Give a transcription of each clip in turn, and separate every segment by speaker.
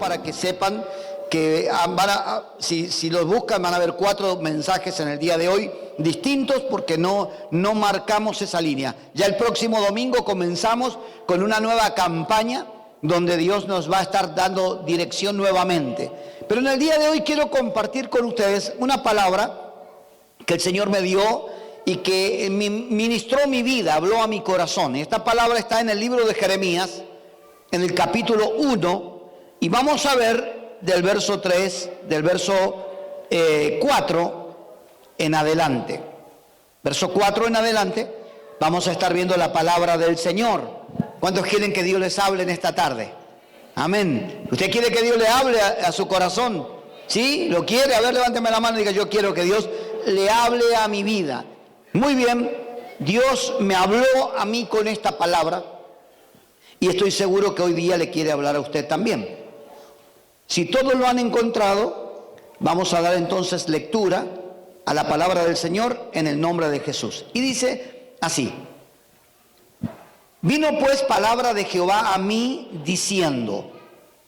Speaker 1: para que sepan que si los buscan van a ver 4 mensajes en el día de hoy distintos, porque no marcamos esa línea. Ya el próximo domingo comenzamos con una nueva campaña donde Dios nos va a estar dando dirección nuevamente. Pero en el día de hoy quiero compartir con ustedes una palabra que el Señor me dio y que ministró mi vida, habló a mi corazón. Esta palabra está en el libro de Jeremías, en el capítulo 1, y vamos a ver del verso 4 en adelante. Verso 4 en adelante, vamos a estar viendo la palabra del Señor. ¿Cuántos quieren que Dios les hable en esta tarde? Amén. ¿Usted quiere que Dios le hable a su corazón? ¿Sí? ¿Lo quiere? A ver, levánteme la mano y diga: yo quiero que Dios le hable a mi vida. Muy bien, Dios me habló a mí con esta palabra y estoy seguro que hoy día le quiere hablar a usted también. Si todos lo han encontrado, vamos a dar entonces lectura a la palabra del Señor en el nombre de Jesús. Y dice así: vino pues palabra de Jehová a mí diciendo: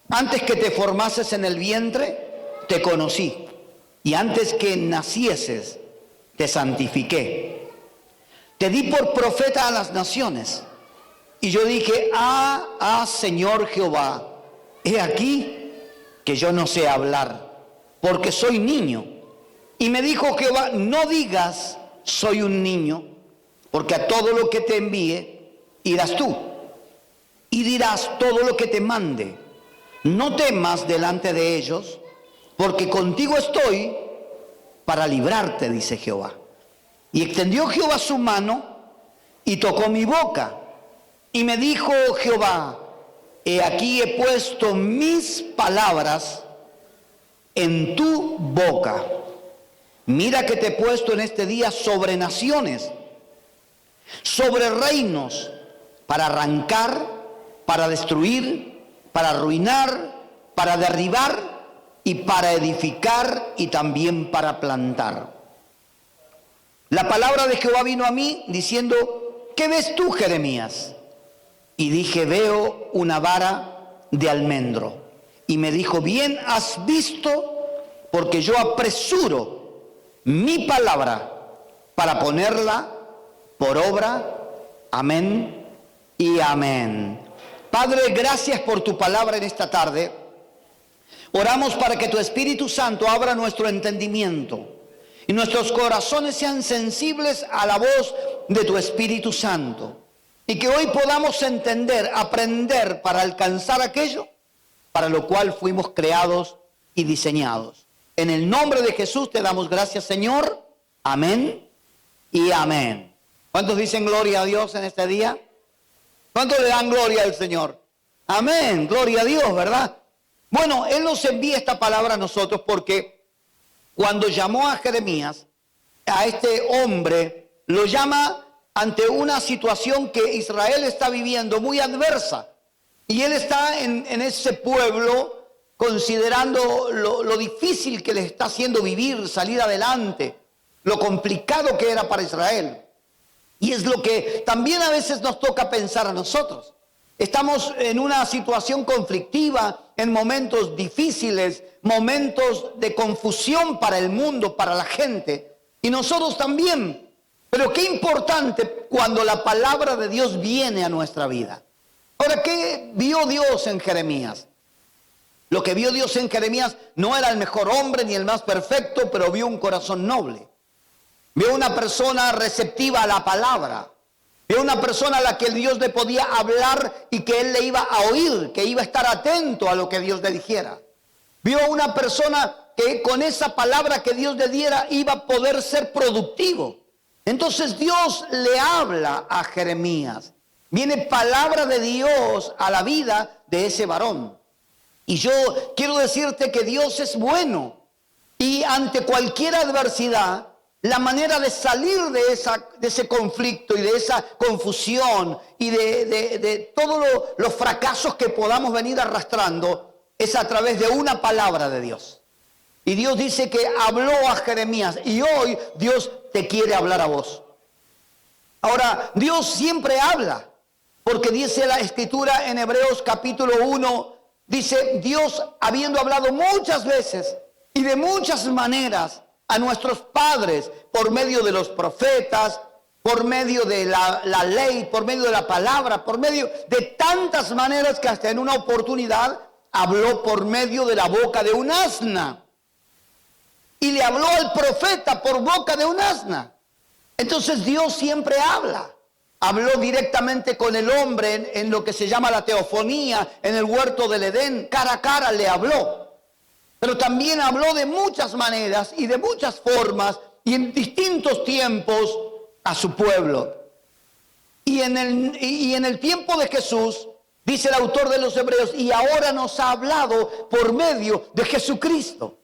Speaker 1: antes que te formases en el vientre, te conocí, y antes que nacieses, te santifiqué. Te di por profeta a las naciones. Y yo dije: Señor Jehová, he aquí que yo no sé hablar, porque soy niño. Y me dijo Jehová: no digas soy un niño, porque a todo lo que te envíe irás tú, y dirás todo lo que te mande. No temas delante de ellos, porque contigo estoy para librarte, dice Jehová. Y extendió Jehová su mano y tocó mi boca. Y me dijo Jehová: he aquí he puesto mis palabras en tu boca. Mira que te he puesto en este día sobre naciones, sobre reinos, para arrancar, para destruir, para arruinar, para derribar y para edificar y también para plantar. La palabra de Jehová vino a mí diciendo: ¿qué ves tú, Jeremías? Y dije: veo una vara de almendro. Y me dijo: bien has visto, porque yo apresuro mi palabra para ponerla por obra. Amén y amén. Padre, gracias por tu palabra en esta tarde. Oramos para que tu Espíritu Santo abra nuestro entendimiento y nuestros corazones sean sensibles a la voz de tu Espíritu Santo. Y que hoy podamos entender, aprender para alcanzar aquello para lo cual fuimos creados y diseñados. En el nombre de Jesús te damos gracias, Señor. Amén y amén. ¿Cuántos dicen gloria a Dios en este día? ¿Cuántos le dan gloria al Señor? Amén, gloria a Dios, ¿verdad? Bueno, Él nos envía esta palabra a nosotros porque cuando llamó a Jeremías, a este hombre, lo llama ante una situación que Israel está viviendo muy adversa. Y él está en ese pueblo considerando lo difícil que le está haciendo vivir, salir adelante, lo complicado que era para Israel. Y es lo que también a veces nos toca pensar a nosotros. Estamos en una situación conflictiva, en momentos difíciles, momentos de confusión para el mundo, para la gente. Y nosotros también. Pero qué importante cuando la palabra de Dios viene a nuestra vida. Ahora, ¿qué vio Dios en Jeremías? Lo que vio Dios en Jeremías no era el mejor hombre ni el más perfecto, pero vio un corazón noble. Vio una persona receptiva a la palabra. Vio una persona a la que Dios le podía hablar y que él le iba a oír, que iba a estar atento a lo que Dios le dijera. Vio una persona que con esa palabra que Dios le diera iba a poder ser productivo. Entonces Dios le habla a Jeremías. Viene palabra de Dios a la vida de ese varón. Y yo quiero decirte que Dios es bueno. Y ante cualquier adversidad, la manera de salir de ese conflicto y de esa confusión y de todos los fracasos que podamos venir arrastrando es a través de una palabra de Dios. Y Dios dice que habló a Jeremías y hoy Dios te quiere hablar a vos. Ahora, Dios siempre habla, porque dice la Escritura en Hebreos capítulo 1, dice Dios, habiendo hablado muchas veces y de muchas maneras a nuestros padres por medio de los profetas, por medio de la ley, por medio de la palabra, por medio de tantas maneras que hasta en una oportunidad habló por medio de la boca de un asna. Y le habló al profeta por boca de un asna. Entonces Dios siempre habla. Habló directamente con el hombre en lo que se llama la teofonía, en el huerto del Edén, cara a cara le habló. Pero también habló de muchas maneras y de muchas formas y en distintos tiempos a su pueblo. Y en el tiempo de Jesús, dice el autor de los Hebreos, y ahora nos ha hablado por medio de Jesucristo,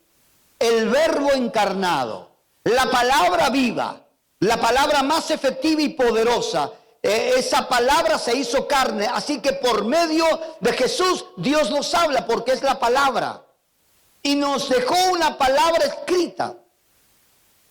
Speaker 1: el Verbo encarnado, la palabra viva, la palabra más efectiva y poderosa. Esa palabra se hizo carne, así que por medio de Jesús Dios nos habla porque es la palabra. Y nos dejó una palabra escrita,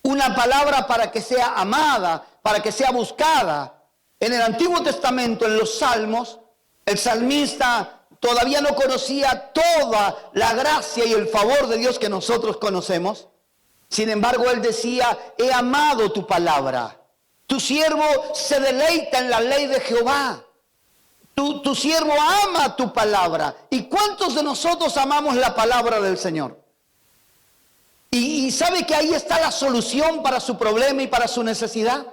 Speaker 1: una palabra para que sea amada, para que sea buscada. En el Antiguo Testamento, en los Salmos, el salmista todavía no conocía toda la gracia y el favor de Dios que nosotros conocemos. Sin embargo, él decía, he amado tu palabra. Tu siervo se deleita en la ley de Jehová. Tu siervo ama tu palabra. ¿Y cuántos de nosotros amamos la palabra del Señor? Y sabe que ahí está la solución para su problema y para su necesidad.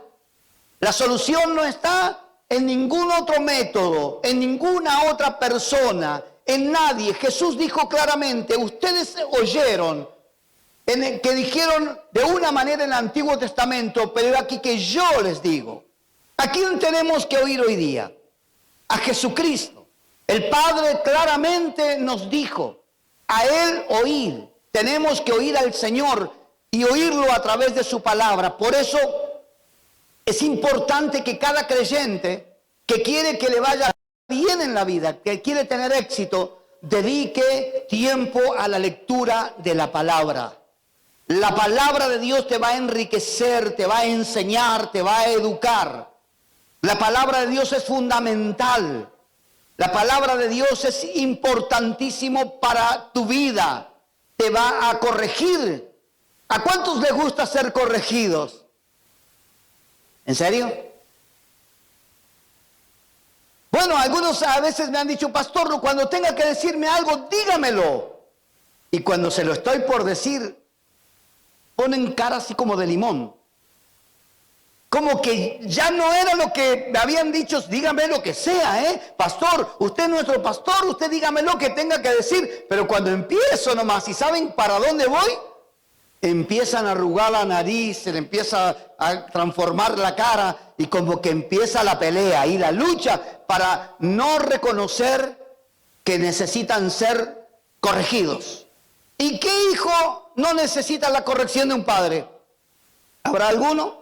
Speaker 1: La solución no está en ningún otro método, en ninguna otra persona, en nadie. Jesús dijo claramente, ustedes oyeron que dijeron de una manera en el Antiguo Testamento, pero aquí que yo les digo. ¿A quién tenemos que oír hoy día? A Jesucristo. El Padre claramente nos dijo, a Él oír. Tenemos que oír al Señor y oírlo a través de su palabra. Por eso es importante que cada creyente que quiere que le vaya bien en la vida, que quiere tener éxito, dedique tiempo a la lectura de la palabra. La palabra de Dios te va a enriquecer, te va a enseñar, te va a educar. La palabra de Dios es fundamental. La palabra de Dios es importantísimo para tu vida. Te va a corregir. ¿A cuántos les gusta ser corregidos? ¿En serio? Bueno, algunos a veces me han dicho, pastor, cuando tenga que decirme algo, dígamelo. Y cuando se lo estoy por decir, ponen cara así como de limón. Como que ya no era lo que me habían dicho, dígame lo que sea, pastor, usted es nuestro pastor, usted dígame lo que tenga que decir. Pero cuando empiezo nomás, ¿y saben para dónde voy? Empiezan a arrugar la nariz, se le empieza a transformar la cara y como que empieza la pelea y la lucha para no reconocer que necesitan ser corregidos. ¿Y qué hijo no necesita la corrección de un padre? ¿Habrá alguno?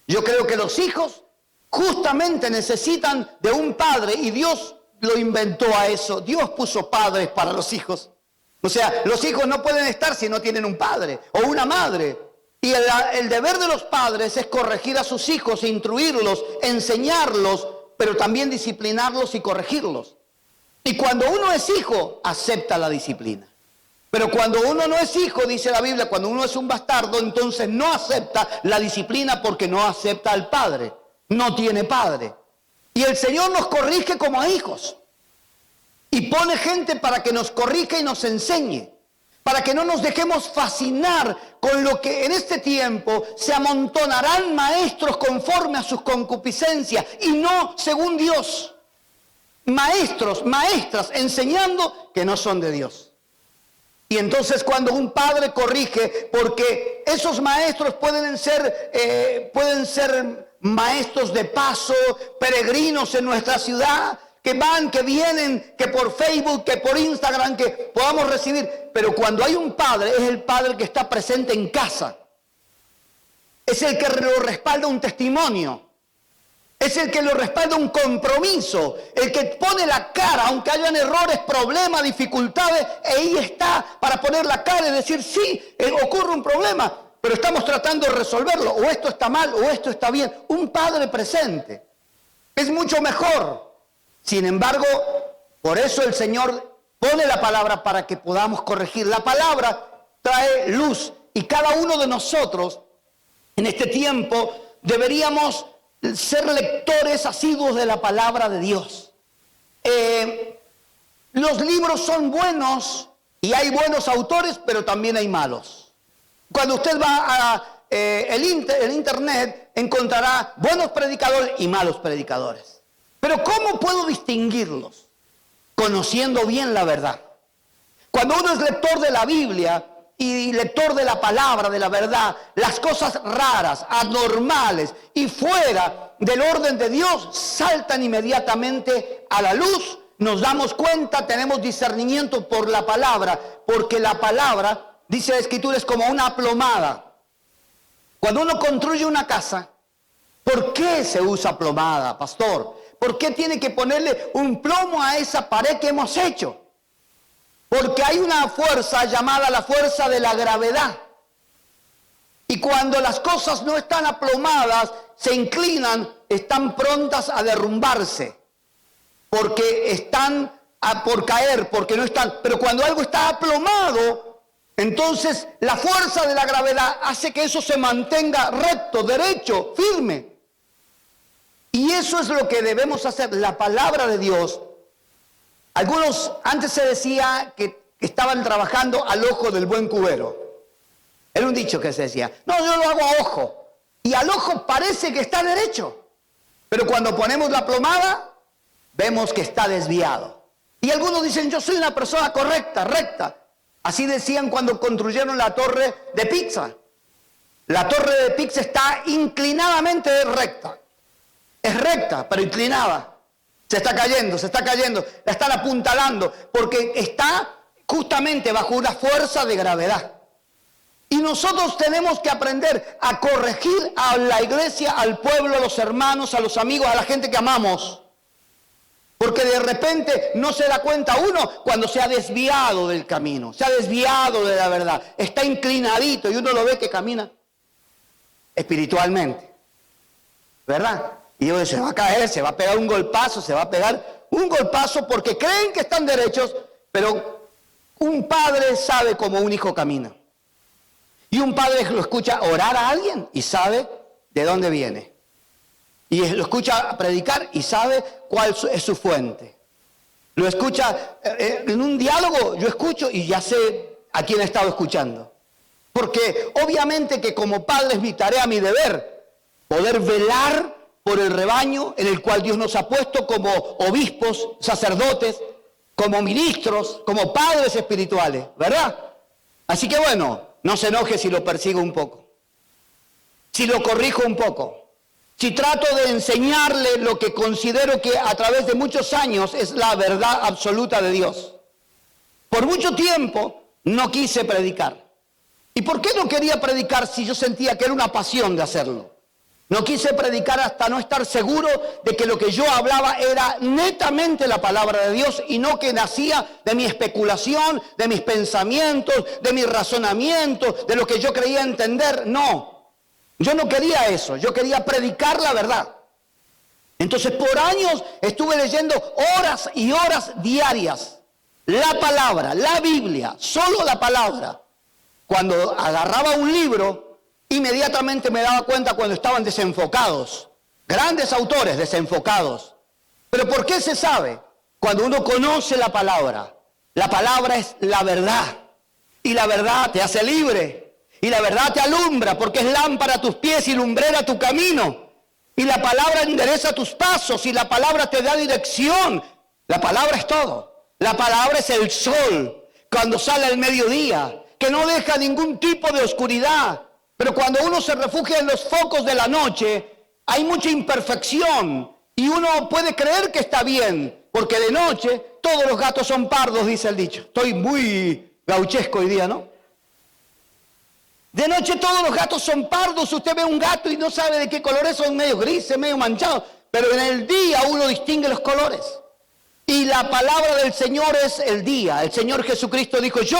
Speaker 1: Yo creo que los hijos justamente necesitan de un padre y Dios lo inventó a eso. Dios puso padres para los hijos. O sea, los hijos no pueden estar si no tienen un padre o una madre. Y el deber de los padres es corregir a sus hijos, instruirlos, enseñarlos, pero también disciplinarlos y corregirlos. Y cuando uno es hijo, acepta la disciplina. Pero cuando uno no es hijo, dice la Biblia, cuando uno es un bastardo, entonces no acepta la disciplina porque no acepta al padre. No tiene padre. Y el Señor nos corrige como a hijos. Y pone gente para que nos corrija y nos enseñe. Para que no nos dejemos fascinar con lo que en este tiempo se amontonarán maestros conforme a sus concupiscencias y no según Dios. Maestros, maestras, enseñando que no son de Dios. Y entonces cuando un padre corrige, porque esos maestros pueden ser maestros de paso, peregrinos en nuestra ciudad, que van, que vienen, que por Facebook, que por Instagram, que podamos recibir. Pero cuando hay un padre, es el padre que está presente en casa. Es el que lo respalda un testimonio. Es el que lo respalda un compromiso. El que pone la cara, aunque hayan errores, problemas, dificultades, ahí está para poner la cara y decir, sí, ocurre un problema, pero estamos tratando de resolverlo. O esto está mal, o esto está bien. Un padre presente es mucho mejor. Sin embargo, por eso el Señor pone la palabra para que podamos corregir. La palabra trae luz y cada uno de nosotros en este tiempo deberíamos ser lectores asiduos de la palabra de Dios. Los libros son buenos y hay buenos autores, pero también hay malos. Cuando usted va a el internet, encontrará buenos predicadores y malos predicadores. Pero ¿cómo puedo distinguirlos? Conociendo bien la verdad. Cuando uno es lector de la Biblia y lector de la palabra, de la verdad, las cosas raras, anormales y fuera del orden de Dios saltan inmediatamente a la luz. Nos damos cuenta, tenemos discernimiento por la palabra, porque la palabra, dice la Escritura, es como una plomada. Cuando uno construye una casa, ¿por qué se usa plomada, pastor? ¿Por qué tiene que ponerle un plomo a esa pared que hemos hecho? Porque hay una fuerza llamada la fuerza de la gravedad. Y cuando las cosas no están aplomadas, se inclinan, están prontas a derrumbarse. Porque están por caer, porque no están. Pero cuando algo está aplomado, entonces la fuerza de la gravedad hace que eso se mantenga recto, derecho, firme. Y eso es lo que debemos hacer. La palabra de Dios. Algunos, antes se decía que estaban trabajando al ojo del buen cubero. Era un dicho que se decía, no, yo lo hago a ojo. Y al ojo parece que está derecho. Pero cuando ponemos la plomada, vemos que está desviado. Y algunos dicen, yo soy una persona correcta, recta. Así decían cuando construyeron la torre de Pisa. La torre de Pisa está inclinadamente recta. Es recta, pero inclinada. Se está cayendo, la están apuntalando, porque está justamente bajo una fuerza de gravedad. Y nosotros tenemos que aprender a corregir a la iglesia, al pueblo, a los hermanos, a los amigos, a la gente que amamos. Porque de repente no se da cuenta uno cuando se ha desviado del camino, se ha desviado de la verdad, está inclinadito y uno lo ve que camina espiritualmente, ¿verdad? Y uno se va a caer, se va a pegar un golpazo, porque creen que están derechos, pero un padre sabe cómo un hijo camina. Y un padre lo escucha orar a alguien y sabe de dónde viene. Y lo escucha predicar y sabe cuál es su fuente. Lo escucha en un diálogo, yo escucho y ya sé a quién he estado escuchando. Porque obviamente que como padre es mi tarea, mi deber, poder velar por el rebaño en el cual Dios nos ha puesto como obispos, sacerdotes, como ministros, como padres espirituales, ¿verdad? Así que bueno, no se enoje si lo persigo un poco, si lo corrijo un poco, si trato de enseñarle lo que considero que a través de muchos años es la verdad absoluta de Dios. Por mucho tiempo no quise predicar. ¿Y por qué no quería predicar si yo sentía que era una pasión de hacerlo? No quise predicar hasta no estar seguro de que lo que yo hablaba era netamente la palabra de Dios y no que nacía de mi especulación, de mis pensamientos, de mi razonamiento, de lo que yo creía entender. No, yo no quería eso, yo quería predicar la verdad. Entonces por años estuve leyendo horas y horas diarias la palabra, la Biblia, solo la palabra. Cuando agarraba un libro, inmediatamente me daba cuenta cuando estaban desenfocados. Grandes autores desenfocados. ¿Pero por qué se sabe? Cuando uno conoce la palabra. La palabra es la verdad. Y la verdad te hace libre. Y la verdad te alumbra porque es lámpara a tus pies y lumbrera a tu camino. Y la palabra endereza tus pasos y la palabra te da dirección. La palabra es todo. La palabra es el sol cuando sale al mediodía, que no deja ningún tipo de oscuridad. Pero cuando uno se refugia en los focos de la noche, hay mucha imperfección y uno puede creer que está bien, porque de noche todos los gatos son pardos, dice el dicho. Estoy muy gauchesco hoy día, ¿no? De noche todos los gatos son pardos, usted ve un gato y no sabe de qué colores son, medio grises, medio manchados, pero en el día uno distingue los colores. Y la palabra del Señor es el día. El Señor Jesucristo dijo, yo,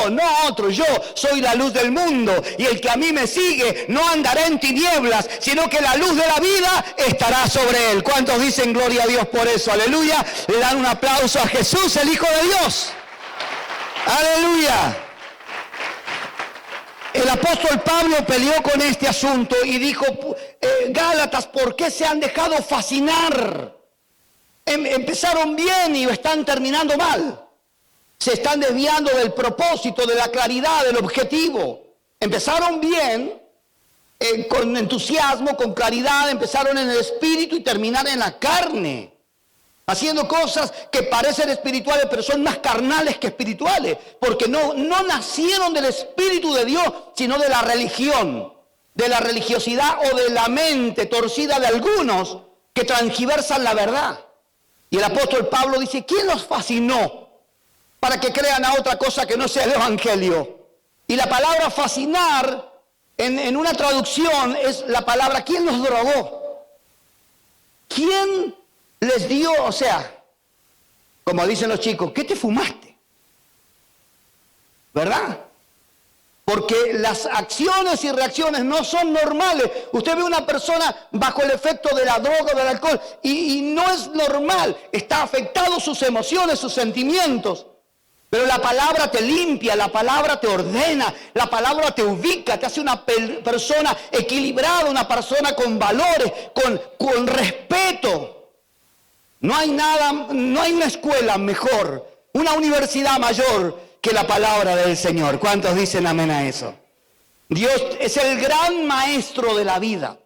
Speaker 1: no otro, yo soy la luz del mundo. Y el que a mí me sigue no andará en tinieblas, sino que la luz de la vida estará sobre él. ¿Cuántos dicen gloria a Dios por eso? Aleluya. Le dan un aplauso a Jesús, el Hijo de Dios. Aleluya. El apóstol Pablo peleó con este asunto y dijo, Gálatas, ¿por qué se han dejado fascinar? Empezaron bien y están terminando mal. Se están desviando del propósito, de la claridad, del objetivo. Empezaron bien, con entusiasmo, con claridad, empezaron en el espíritu y terminaron en la carne. Haciendo cosas que parecen espirituales, pero son más carnales que espirituales. Porque no nacieron del Espíritu de Dios, sino de la religión, de la religiosidad o de la mente torcida de algunos que transgiversan la verdad. Y el apóstol Pablo dice, ¿quién los fascinó para que crean a otra cosa que no sea el Evangelio? Y la palabra fascinar, en una traducción, es la palabra, ¿quién los drogó? ¿Quién les dio, o sea, como dicen los chicos, ¿qué te fumaste? ¿Verdad? Porque las acciones y reacciones no son normales. Usted ve una persona bajo el efecto de la droga o del alcohol y no es normal. Está afectado sus emociones, sus sentimientos. Pero la palabra te limpia, la palabra te ordena, la palabra te ubica, te hace una persona equilibrada, una persona con valores, con respeto. No hay una escuela mejor, una universidad mayor que la palabra del Señor. ¿Cuántos dicen amén a eso? Dios es el gran maestro de la vida.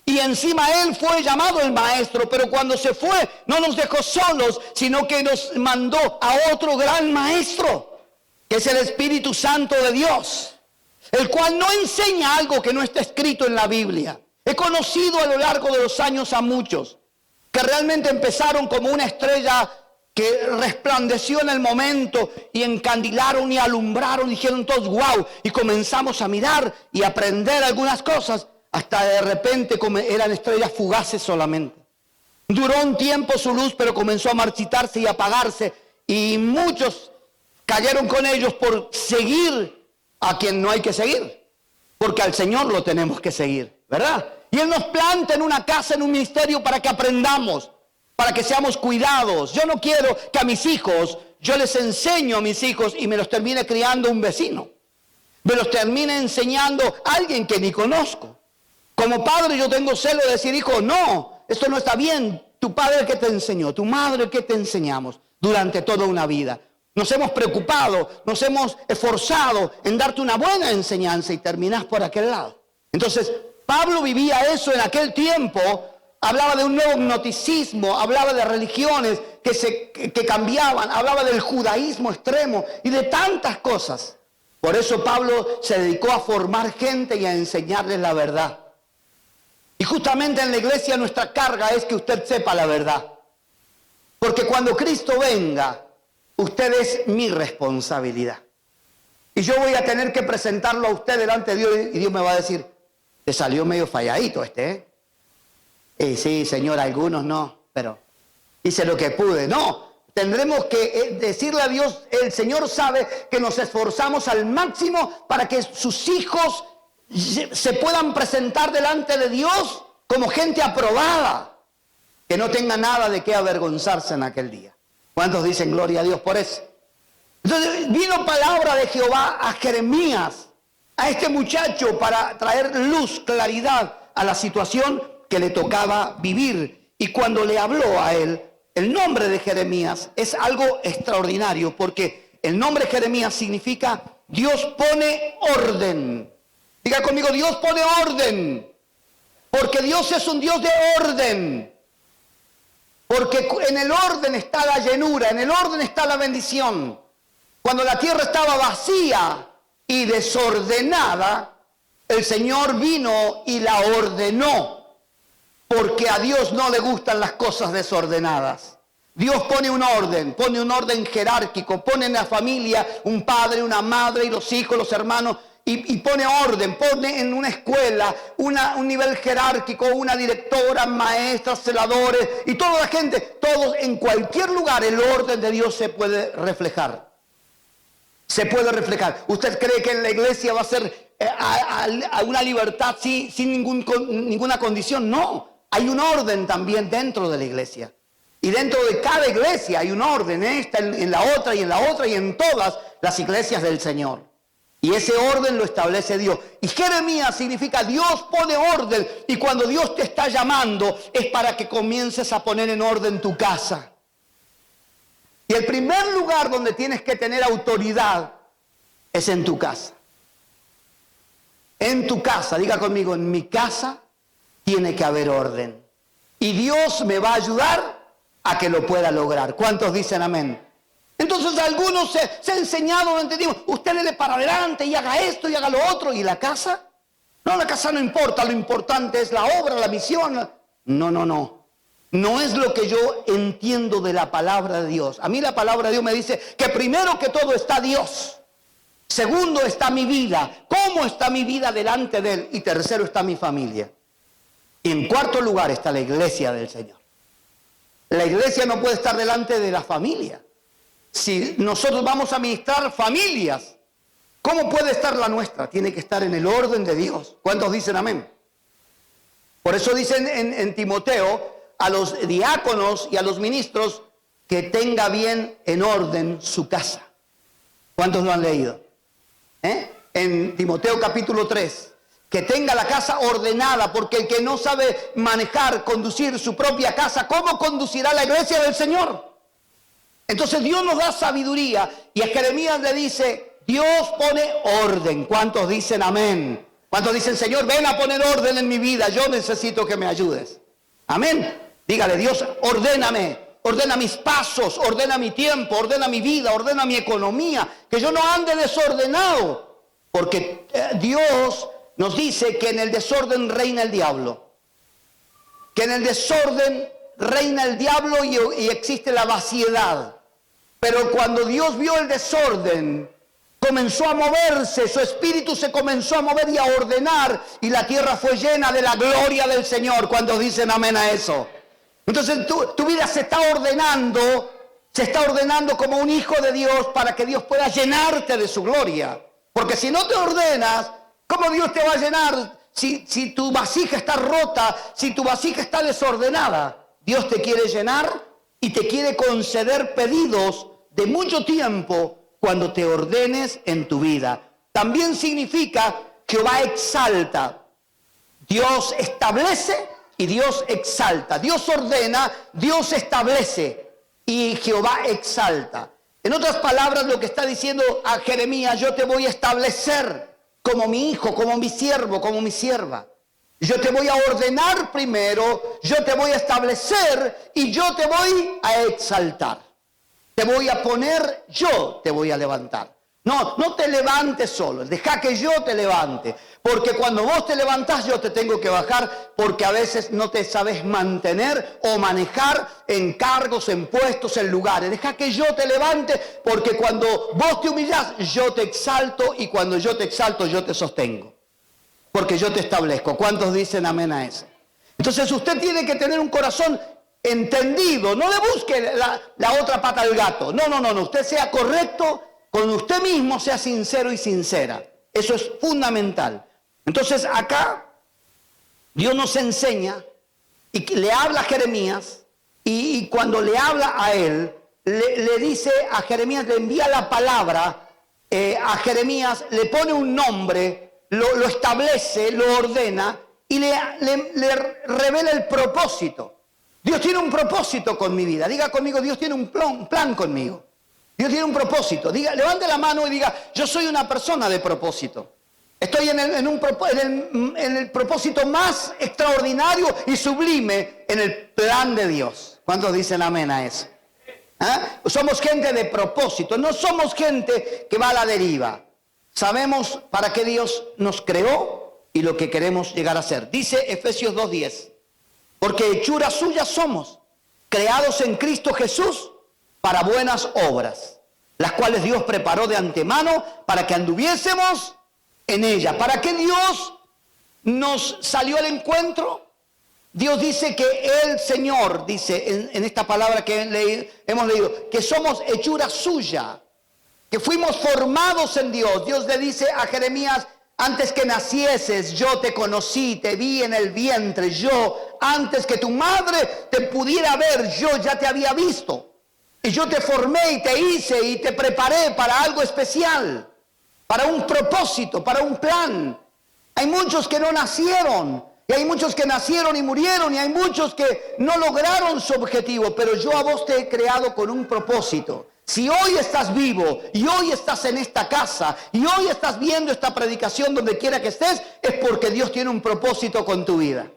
Speaker 1: Y encima Él fue llamado el maestro, pero cuando se fue no nos dejó solos, sino que nos mandó a otro gran maestro, que es el Espíritu Santo de Dios, el cual no enseña algo que no está escrito en la Biblia. He conocido a lo largo de los años a muchos que realmente empezaron como una estrella que resplandeció en el momento y encandilaron y alumbraron, dijeron todos wow, y comenzamos a mirar y aprender algunas cosas, hasta de repente eran estrellas fugaces solamente. Duró un tiempo su luz, pero comenzó a marchitarse y apagarse, y muchos cayeron con ellos por seguir a quien no hay que seguir, porque al Señor lo tenemos que seguir, ¿verdad? Y Él nos planta en una casa, en un ministerio, para que aprendamos, para que seamos cuidados. Yo no quiero que a mis hijos, yo les enseño a mis hijos y me los termine criando un vecino. Me los termine enseñando alguien que ni conozco. Como padre yo tengo celo de decir, hijo, no, esto no está bien. Tu padre que te enseñó, tu madre que te enseñamos durante toda una vida. Nos hemos preocupado, nos hemos esforzado en darte una buena enseñanza y terminás por aquel lado. Entonces, Pablo vivía eso en aquel tiempo, hablaba de un nuevo gnosticismo, hablaba de religiones que cambiaban, hablaba del judaísmo extremo y de tantas cosas. Por eso Pablo se dedicó a formar gente y a enseñarles la verdad. Y justamente en la iglesia nuestra carga es que usted sepa la verdad. Porque cuando Cristo venga, usted es mi responsabilidad. Y yo voy a tener que presentarlo a usted delante de Dios y Dios me va a decir, te salió medio falladito sí, Señor, algunos no, pero hice lo que pude. No, tendremos que decirle a Dios, el Señor sabe que nos esforzamos al máximo para que sus hijos se puedan presentar delante de Dios como gente aprobada, que no tenga nada de qué avergonzarse en aquel día. ¿Cuántos dicen gloria a Dios por eso? Entonces vino palabra de Jehová a Jeremías, a este muchacho, para traer luz, claridad a la situación que le tocaba vivir. Y cuando le habló a él, el nombre de Jeremías es algo extraordinario, porque el nombre Jeremías significa Dios pone orden. Diga conmigo, Dios pone orden, porque Dios es un Dios de orden, porque en el orden está la llenura, en el orden está la bendición. Cuando la tierra estaba vacía y desordenada, el Señor vino y la ordenó, porque a Dios no le gustan las cosas desordenadas. Dios pone un orden jerárquico, pone en la familia un padre, una madre y los hijos, los hermanos, y pone orden, pone en una escuela un nivel jerárquico, una directora, maestras, celadores y toda la gente, todos en cualquier lugar el orden de Dios se puede reflejar. Se puede reflejar. ¿Usted cree que en la iglesia va a ser a una libertad sin ninguna condición? No, hay un orden también dentro de la iglesia. Y dentro de cada iglesia hay un orden, esta en la otra y en la otra y en todas las iglesias del Señor. Y ese orden lo establece Dios. Y Jeremías significa Dios pone orden. Y cuando Dios te está llamando es para que comiences a poner en orden tu casa. Y el primer lugar donde tienes que tener autoridad es en tu casa. En tu casa, diga conmigo, en mi casa tiene que haber orden. Y Dios me va a ayudar a que lo pueda lograr. ¿Cuántos dicen amén? Entonces algunos se ha enseñado, no entendimos, usted dele para adelante y haga esto y haga lo otro. ¿Y la casa? No, la casa no importa, lo importante es la obra, la misión. No. No es lo que yo entiendo de la palabra de Dios. A mí la palabra de Dios me dice que primero que todo está Dios. Segundo está mi vida. ¿Cómo está mi vida delante de Él? Y tercero está mi familia. Y en cuarto lugar está la iglesia del Señor. La iglesia no puede estar delante de la familia. Si nosotros vamos a ministrar familias, ¿cómo puede estar la nuestra? Tiene que estar en el orden de Dios. ¿Cuántos dicen amén? Por eso dicen en Timoteo a los diáconos y a los ministros que tenga bien en orden su casa. ¿Cuántos lo han leído? En Timoteo capítulo 3. Que tenga la casa ordenada, porque el que no sabe manejar, conducir su propia casa, ¿cómo conducirá la iglesia del Señor? Entonces Dios nos da sabiduría y a Jeremías le dice, Dios pone orden. ¿Cuántos dicen amén? ¿Cuántos dicen, Señor, ven a poner orden en mi vida? Yo necesito que me ayudes. Amén. Dígale, Dios, ordéname, ordena mis pasos, ordena mi tiempo, ordena mi vida, ordena mi economía, que yo no ande desordenado, porque Dios nos dice que en el desorden reina el diablo, que en el desorden reina el diablo y existe la vaciedad. Pero cuando Dios vio el desorden, comenzó a moverse, su espíritu se comenzó a mover y a ordenar, y la tierra fue llena de la gloria del Señor. ¿Cuántos dicen amén a eso? Entonces tu vida se está ordenando como un hijo de Dios para que Dios pueda llenarte de su gloria. Porque si no te ordenas, ¿cómo Dios te va a llenar si tu vasija está rota, si tu vasija está desordenada? Dios te quiere llenar y te quiere conceder pedidos de mucho tiempo cuando te ordenes en tu vida. También significa Jehová exalta. Dios establece y Dios exalta. Dios ordena, Dios establece y Jehová exalta. En otras palabras, lo que está diciendo a Jeremías, yo te voy a establecer como mi hijo, como mi siervo, como mi sierva. Yo te voy a ordenar primero, yo te voy a establecer y yo te voy a exaltar. Te voy a poner, yo te voy a levantar. No te levantes solo, deja que yo te levante. Porque cuando vos te levantás yo te tengo que bajar, porque a veces no te sabes mantener o manejar en cargos, en puestos, en lugares. Deja que yo te levante, porque cuando vos te humillás yo te exalto, y cuando yo te exalto yo te sostengo. Porque yo te establezco. ¿Cuántos dicen amén a eso? Entonces usted tiene que tener un corazón entendido. No le busque la otra pata al gato. No. Usted sea correcto con usted mismo, sea sincero y sincera. Eso es fundamental. Entonces acá Dios nos enseña y le habla a Jeremías, y cuando le habla a él, le dice a Jeremías, le envía la palabra a Jeremías, le pone un nombre, lo establece, lo ordena y le revela el propósito. Dios tiene un propósito con mi vida. Diga conmigo, Dios tiene un plan conmigo. Dios tiene un propósito. Diga, levante la mano y diga, yo soy una persona de propósito. Estoy en el propósito más extraordinario y sublime, en el plan de Dios. ¿Cuántos dicen amén a eso? Somos gente de propósito, no somos gente que va a la deriva. Sabemos para qué Dios nos creó y lo que queremos llegar a ser. Dice Efesios 2:10, porque hechura suya somos, creados en Cristo Jesús para buenas obras, las cuales Dios preparó de antemano para que anduviésemos en ella. ¿Para qué Dios nos salió al encuentro? Dios dice que el Señor, dice en esta palabra que hemos leído, que somos hechura suya, que fuimos formados en Dios. Dios le dice a Jeremías, antes que nacieses yo te conocí, te vi en el vientre, yo antes que tu madre te pudiera ver, yo ya te había visto. Y yo te formé y te hice y te preparé para algo especial, para un propósito, para un plan. Hay muchos que no nacieron, y hay muchos que nacieron y murieron, y hay muchos que no lograron su objetivo, pero yo a vos te he creado con un propósito. Si hoy estás vivo y hoy estás en esta casa y hoy estás viendo esta predicación donde quiera que estés, es porque Dios tiene un propósito con tu vida.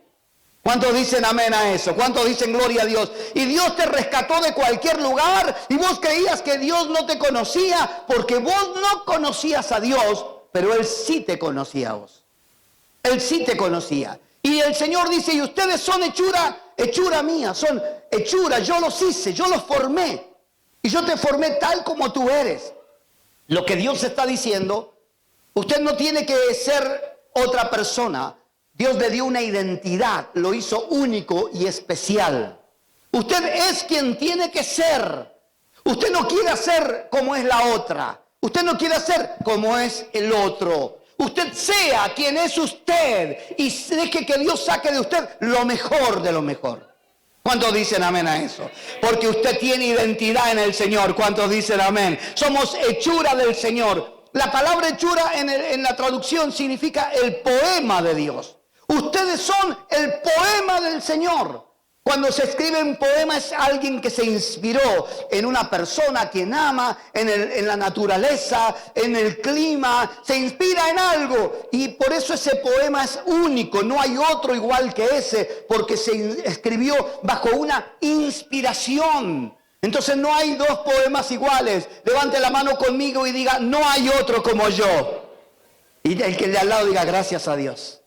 Speaker 1: ¿Cuántos dicen amén a eso? ¿Cuántos dicen gloria a Dios? Y Dios te rescató de cualquier lugar y vos creías que Dios no te conocía porque vos no conocías a Dios, pero Él sí te conocía a vos. Él sí te conocía. Y el Señor dice, y ustedes son hechura mía, son hechura, yo los hice, yo los formé. Y yo te formé tal como tú eres. Lo que Dios está diciendo, usted no tiene que ser otra persona. Dios le dio una identidad, lo hizo único y especial. Usted es quien tiene que ser. Usted no quiere ser como es la otra. Usted no quiere ser como es el otro. Usted sea quien es usted y deje que Dios saque de usted lo mejor de lo mejor. ¿Cuántos dicen amén a eso? Porque usted tiene identidad en el Señor. ¿Cuántos dicen amén? Somos hechura del Señor. La palabra hechura en la traducción significa el poema de Dios. Ustedes son el poema del Señor. Cuando se escribe un poema es alguien que se inspiró en una persona a quien ama, en la naturaleza, en el clima, se inspira en algo. Y por eso ese poema es único, no hay otro igual que ese, porque se escribió bajo una inspiración. Entonces no hay dos poemas iguales. Levante la mano conmigo y diga, no hay otro como yo. Y el que de al lado diga, gracias a Dios.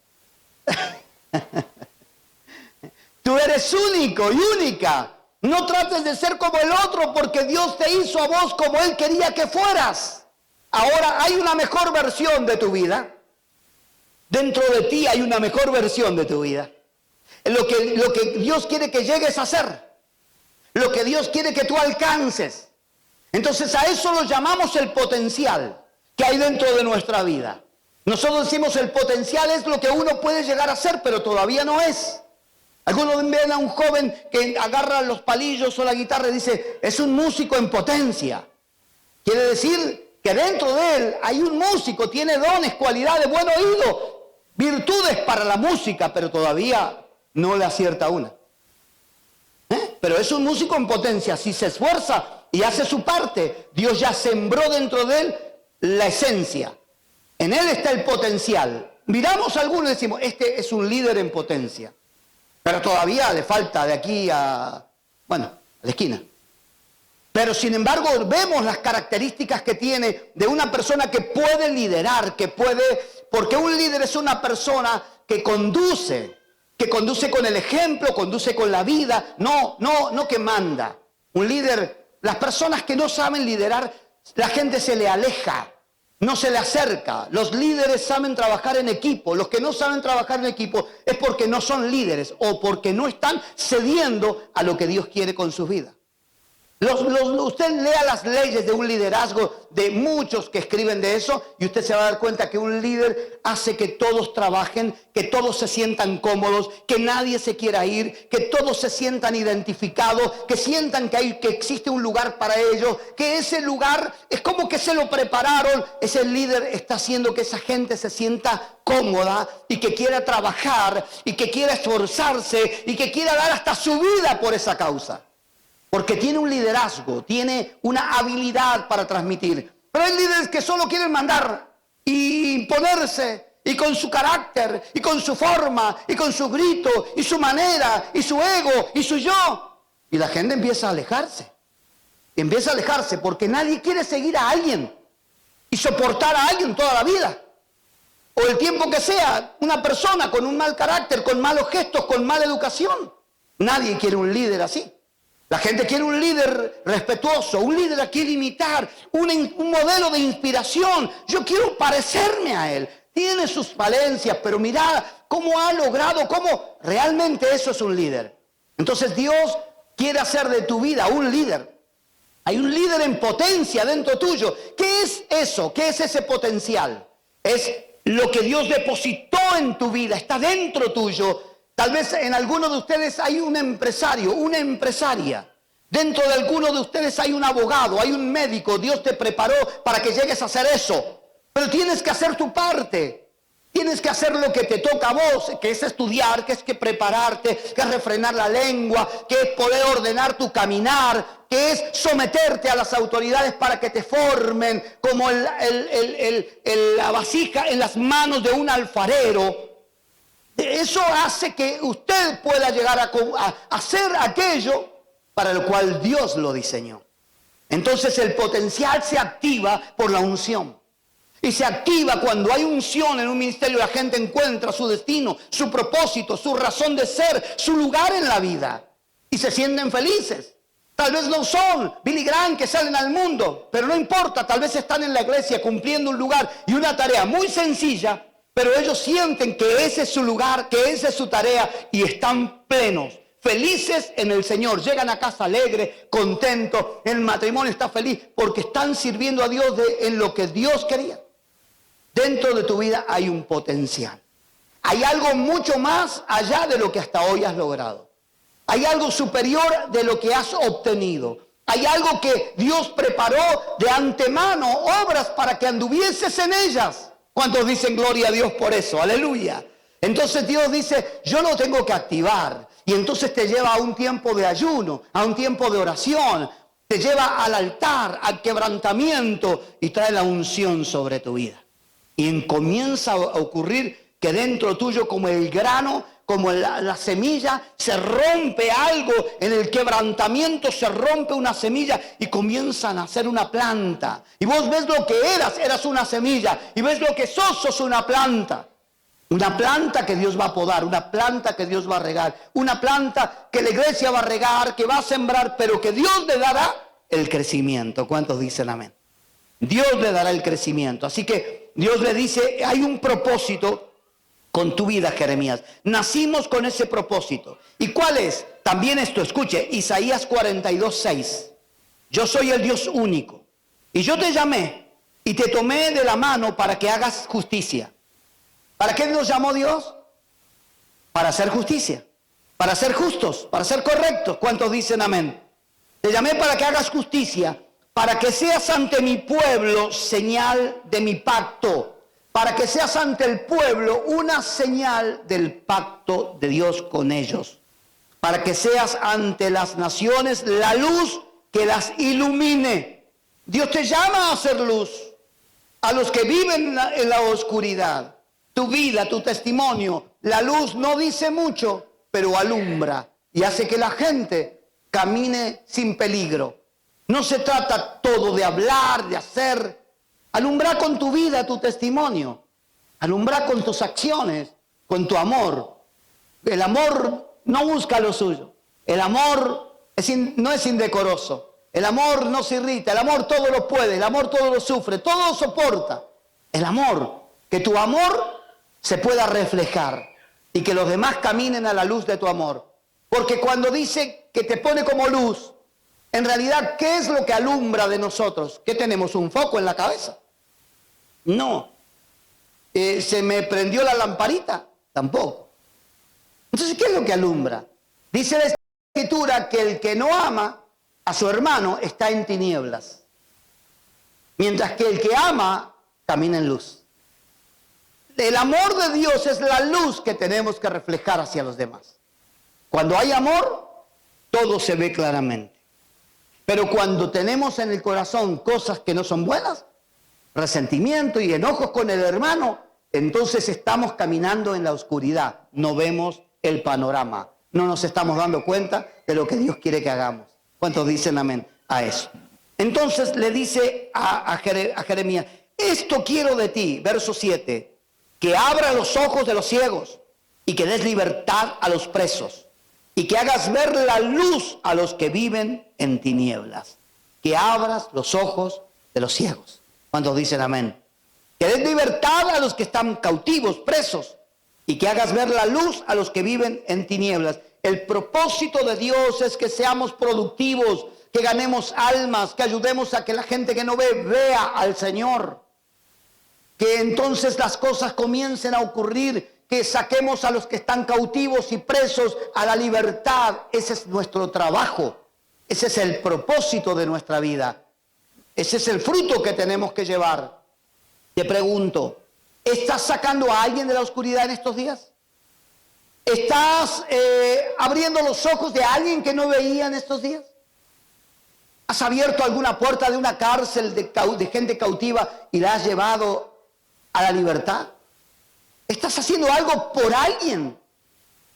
Speaker 1: Tú eres único y única. No trates de ser como el otro porque Dios te hizo a vos como Él quería que fueras. Ahora hay una mejor versión de tu vida. Dentro de ti hay una mejor versión de tu vida. Lo que Dios quiere que llegues a ser. Lo que Dios quiere que tú alcances. Entonces a eso lo llamamos el potencial que hay dentro de nuestra vida. Nosotros decimos el potencial es lo que uno puede llegar a ser, pero todavía no es. Algunos ven a un joven que agarra los palillos o la guitarra y dice, es un músico en potencia. Quiere decir que dentro de él hay un músico, tiene dones, cualidades, buen oído, virtudes para la música, pero todavía no le acierta una. Pero es un músico en potencia, si se esfuerza y hace su parte, Dios ya sembró dentro de él la esencia. En él está el potencial. Miramos a algunos y decimos, este es un líder en potencia. Pero todavía le falta de aquí a la esquina. Pero sin embargo vemos las características que tiene de una persona que puede liderar, porque un líder es una persona que conduce con el ejemplo, conduce con la vida, no que manda. Un líder, las personas que no saben liderar, la gente se le aleja. No se le acerca. Los líderes saben trabajar en equipo. Los que no saben trabajar en equipo es porque no son líderes o porque no están cediendo a lo que Dios quiere con sus vidas. Usted lea las leyes de un liderazgo de muchos que escriben de eso y usted se va a dar cuenta que un líder hace que todos trabajen, que todos se sientan cómodos, que nadie se quiera ir, que todos se sientan identificados, que sientan que existe un lugar para ellos, que ese lugar es como que se lo prepararon. Ese líder está haciendo que esa gente se sienta cómoda y que quiera trabajar y que quiera esforzarse y que quiera dar hasta su vida por esa causa. Porque tiene un liderazgo, tiene una habilidad para transmitir. Pero hay líderes que solo quieren mandar y imponerse, y con su carácter, y con su forma, y con su grito, y su manera, y su ego, y su yo. Y la gente empieza a alejarse. Empieza a alejarse porque nadie quiere seguir a alguien y soportar a alguien toda la vida. O el tiempo que sea, una persona con un mal carácter, con malos gestos, con mala educación. Nadie quiere un líder así. La gente quiere un líder respetuoso, un líder a quien imitar, un modelo de inspiración. Yo quiero parecerme a él. Tiene sus falencias, pero mirá cómo ha logrado, cómo realmente eso es un líder. Entonces Dios quiere hacer de tu vida un líder. Hay un líder en potencia dentro tuyo. ¿Qué es eso? ¿Qué es ese potencial? Es lo que Dios depositó en tu vida, está dentro tuyo. Tal vez en alguno de ustedes hay un empresario, una empresaria. Dentro de alguno de ustedes hay un abogado, hay un médico. Dios te preparó para que llegues a hacer eso. Pero tienes que hacer tu parte. Tienes que hacer lo que te toca a vos, que es estudiar, que es que prepararte, que es refrenar la lengua, que es poder ordenar tu caminar, que es someterte a las autoridades para que te formen como la vasija en las manos de un alfarero. Eso hace que usted pueda llegar a hacer aquello para el cual Dios lo diseñó. Entonces el potencial se activa por la unción. Y se activa cuando hay unción en un ministerio. La gente encuentra su destino, su propósito, su razón de ser, su lugar en la vida. Y se sienten felices. Tal vez no son Billy Graham que salen al mundo, pero no importa. Tal vez están en la iglesia cumpliendo un lugar y una tarea muy sencilla, pero ellos sienten que ese es su lugar, que esa es su tarea y están plenos. Felices en el Señor, llegan a casa alegres, contentos, el matrimonio está feliz porque están sirviendo a Dios en lo que Dios quería. Dentro de tu vida hay un potencial. Hay algo mucho más allá de lo que hasta hoy has logrado. Hay algo superior de lo que has obtenido. Hay algo que Dios preparó de antemano, obras para que anduvieses en ellas. ¿Cuántos dicen gloria a Dios por eso? Aleluya. Entonces Dios dice, yo lo tengo que activar. Y entonces te lleva a un tiempo de ayuno, a un tiempo de oración. Te lleva al altar, al quebrantamiento y trae la unción sobre tu vida. Y comienza a ocurrir que dentro tuyo, como el grano, como la semilla, se rompe algo. En el quebrantamiento se rompe una semilla y comienza a nacer una planta. Y vos ves lo que eras una semilla. Y ves lo que sos una planta. Una planta que Dios va a podar, una planta que Dios va a regar, una planta que la iglesia va a regar, que va a sembrar, pero que Dios le dará el crecimiento. ¿Cuántos dicen amén? Dios le dará el crecimiento. Así que Dios le dice, hay un propósito con tu vida, Jeremías. Nacimos con ese propósito. ¿Y cuál es? También esto, escuche, Isaías 42:6. Yo soy el Dios único. Y yo te llamé y te tomé de la mano para que hagas justicia. ¿Para qué nos llamó Dios? Para hacer justicia, para ser justos, para ser correctos. ¿Cuántos dicen amén? Te llamé para que hagas justicia, para que seas ante mi pueblo señal de mi pacto, para que seas ante el pueblo una señal del pacto de Dios con ellos, para que seas ante las naciones la luz que las ilumine. Dios te llama a hacer luz a los que viven en la oscuridad. Tu vida, tu testimonio, la luz no dice mucho, pero alumbra y hace que la gente camine sin peligro. No se trata todo de hablar, de hacer. Alumbra con tu vida, tu testimonio. Alumbra con tus acciones, con tu amor. El amor no busca lo suyo. El amor no es indecoroso. El amor no se irrita. El amor todo lo puede. El amor todo lo sufre. Todo lo soporta. El amor, que tu amor se pueda reflejar y que los demás caminen a la luz de tu amor. Porque cuando dice que te pone como luz, en realidad, ¿qué es lo que alumbra de nosotros? ¿Qué tenemos? ¿Un foco en la cabeza? No. ¿Se me prendió la lamparita? Tampoco. Entonces, ¿qué es lo que alumbra? Dice la Escritura que el que no ama a su hermano está en tinieblas, mientras que el que ama camina en luz. El amor de Dios es la luz que tenemos que reflejar hacia los demás. Cuando hay amor, todo se ve claramente. Pero cuando tenemos en el corazón cosas que no son buenas, resentimiento y enojos con el hermano, entonces estamos caminando en la oscuridad. No vemos el panorama. No nos estamos dando cuenta de lo que Dios quiere que hagamos. ¿Cuántos dicen amén a eso? Entonces le dice a Jeremías, esto quiero de ti, verso 7. Que abra los ojos de los ciegos y que des libertad a los presos y que hagas ver la luz a los que viven en tinieblas. Que abras los ojos de los ciegos. ¿Cuántos dicen amén? Que des libertad a los que están cautivos, presos, y que hagas ver la luz a los que viven en tinieblas. El propósito de Dios es que seamos productivos, que ganemos almas, que ayudemos a que la gente que no ve, vea al Señor. Que entonces las cosas comiencen a ocurrir, que saquemos a los que están cautivos y presos a la libertad. Ese es nuestro trabajo. Ese es el propósito de nuestra vida. Ese es el fruto que tenemos que llevar. Te pregunto, ¿estás sacando a alguien de la oscuridad en estos días? ¿Estás abriendo los ojos de alguien que no veía en estos días? ¿Has abierto alguna puerta de una cárcel de gente cautiva y la has llevado a la libertad? ¿Estás haciendo algo por alguien?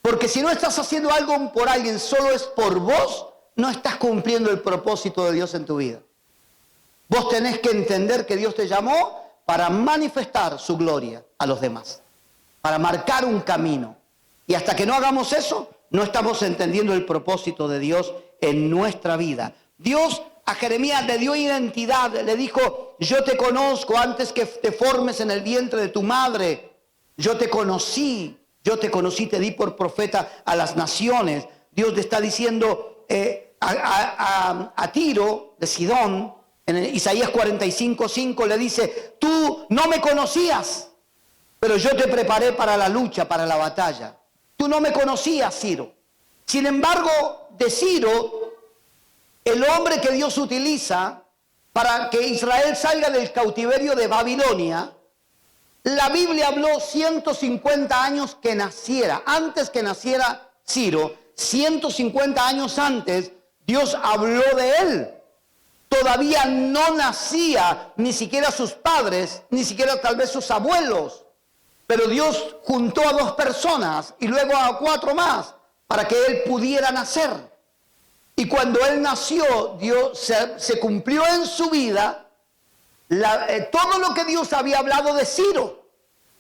Speaker 1: Porque si no estás haciendo algo por alguien, solo es por vos, no estás cumpliendo el propósito de Dios en tu vida. Vos tenés que entender que Dios te llamó para manifestar su gloria a los demás, para marcar un camino. Y hasta que no hagamos eso, no estamos entendiendo el propósito de Dios en nuestra vida. Dios a Jeremías le dio identidad, le dijo: yo te conozco antes que te formes en el vientre de tu madre. Yo te conocí, te di por profeta a las naciones. Dios le está diciendo a Tiro de Sidón, en Isaías 45:5 le dice: tú no me conocías, pero yo te preparé para la lucha, para la batalla. Tú no me conocías, Ciro. Sin embargo, de Ciro, el hombre que Dios utiliza para que Israel salga del cautiverio de Babilonia, la Biblia habló 150 años que naciera. Antes que naciera Ciro, 150 años antes, Dios habló de él. Todavía no nacía ni siquiera sus padres, ni siquiera tal vez sus abuelos. Pero Dios juntó a 2 personas y luego a 4 más para que él pudiera nacer. Y cuando él nació, Dios se cumplió en su vida todo lo que Dios había hablado de Ciro.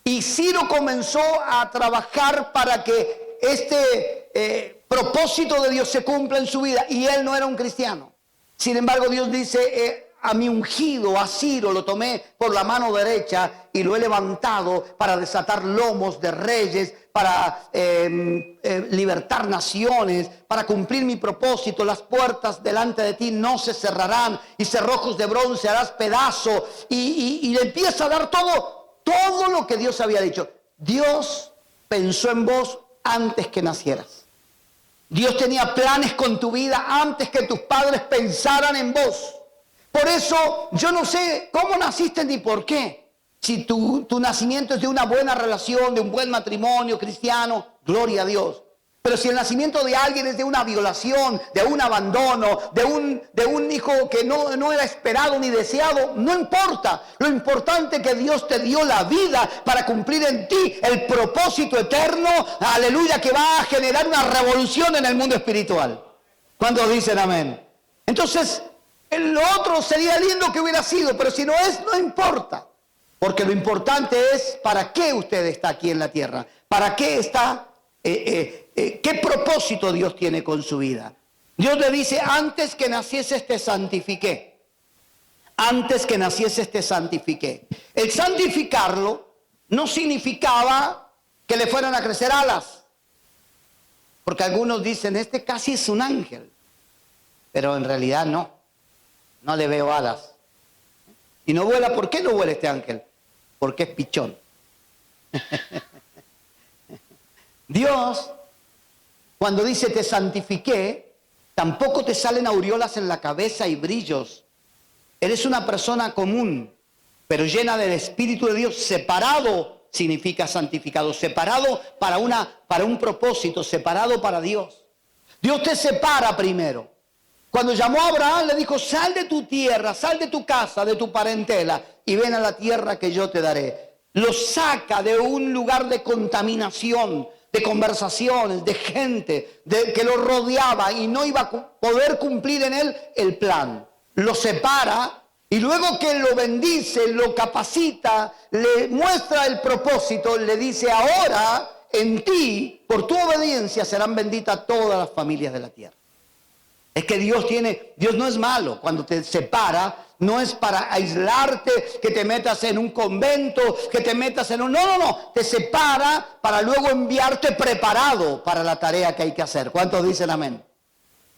Speaker 1: Y Ciro comenzó a trabajar para que este propósito de Dios se cumpla en su vida. Y él no era un cristiano. Sin embargo, Dios dice: a mi ungido, a Ciro, lo tomé por la mano derecha y lo he levantado para desatar lomos de reyes, para libertar naciones, para cumplir mi propósito. Las puertas delante de ti no se cerrarán y cerrojos de bronce harás pedazo. Y le empieza a dar todo lo que Dios había dicho. Dios pensó en vos antes que nacieras. Dios tenía planes con tu vida antes que tus padres pensaran en vos. Por eso yo no sé cómo naciste ni por qué. Si tu nacimiento es de una buena relación, de un buen matrimonio cristiano, gloria a Dios. Pero si el nacimiento de alguien es de una violación, de un abandono, de un hijo que no era esperado ni deseado, no importa. Lo importante es que Dios te dio la vida para cumplir en ti el propósito eterno, aleluya, que va a generar una revolución en el mundo espiritual. ¿Cuántos dicen amén? Entonces, lo otro sería lindo que hubiera sido, pero si no es, no importa. Porque lo importante es para qué usted está aquí en la tierra, para qué está, qué propósito Dios tiene con su vida. Dios le dice: antes que nacieses te santifiqué. Antes que nacieses te santifiqué. El santificarlo no significaba que le fueran a crecer alas. Porque algunos dicen: este casi es un ángel. Pero en realidad no. No le veo alas. Y no vuela. ¿Por qué no vuela este ángel? Porque es pichón. Dios, cuando dice te santifiqué, tampoco te salen aureolas en la cabeza y brillos. Eres una persona común, pero llena del Espíritu de Dios. Separado significa santificado. Separado para un propósito, separado para Dios. Dios te separa primero. Cuando llamó a Abraham, le dijo: sal de tu tierra, sal de tu casa, de tu parentela, y ven a la tierra que yo te daré. Lo saca de un lugar de contaminación, de conversaciones, de gente que lo rodeaba y no iba a poder cumplir en él el plan. Lo separa y luego que lo bendice, lo capacita, le muestra el propósito, le dice: ahora en ti, por tu obediencia, serán benditas todas las familias de la tierra. Es que Dios no es malo. Cuando te separa, no es para aislarte, que te metas en un convento, que te metas en un... No. Te separa para luego enviarte preparado para la tarea que hay que hacer. ¿Cuántos dicen amén?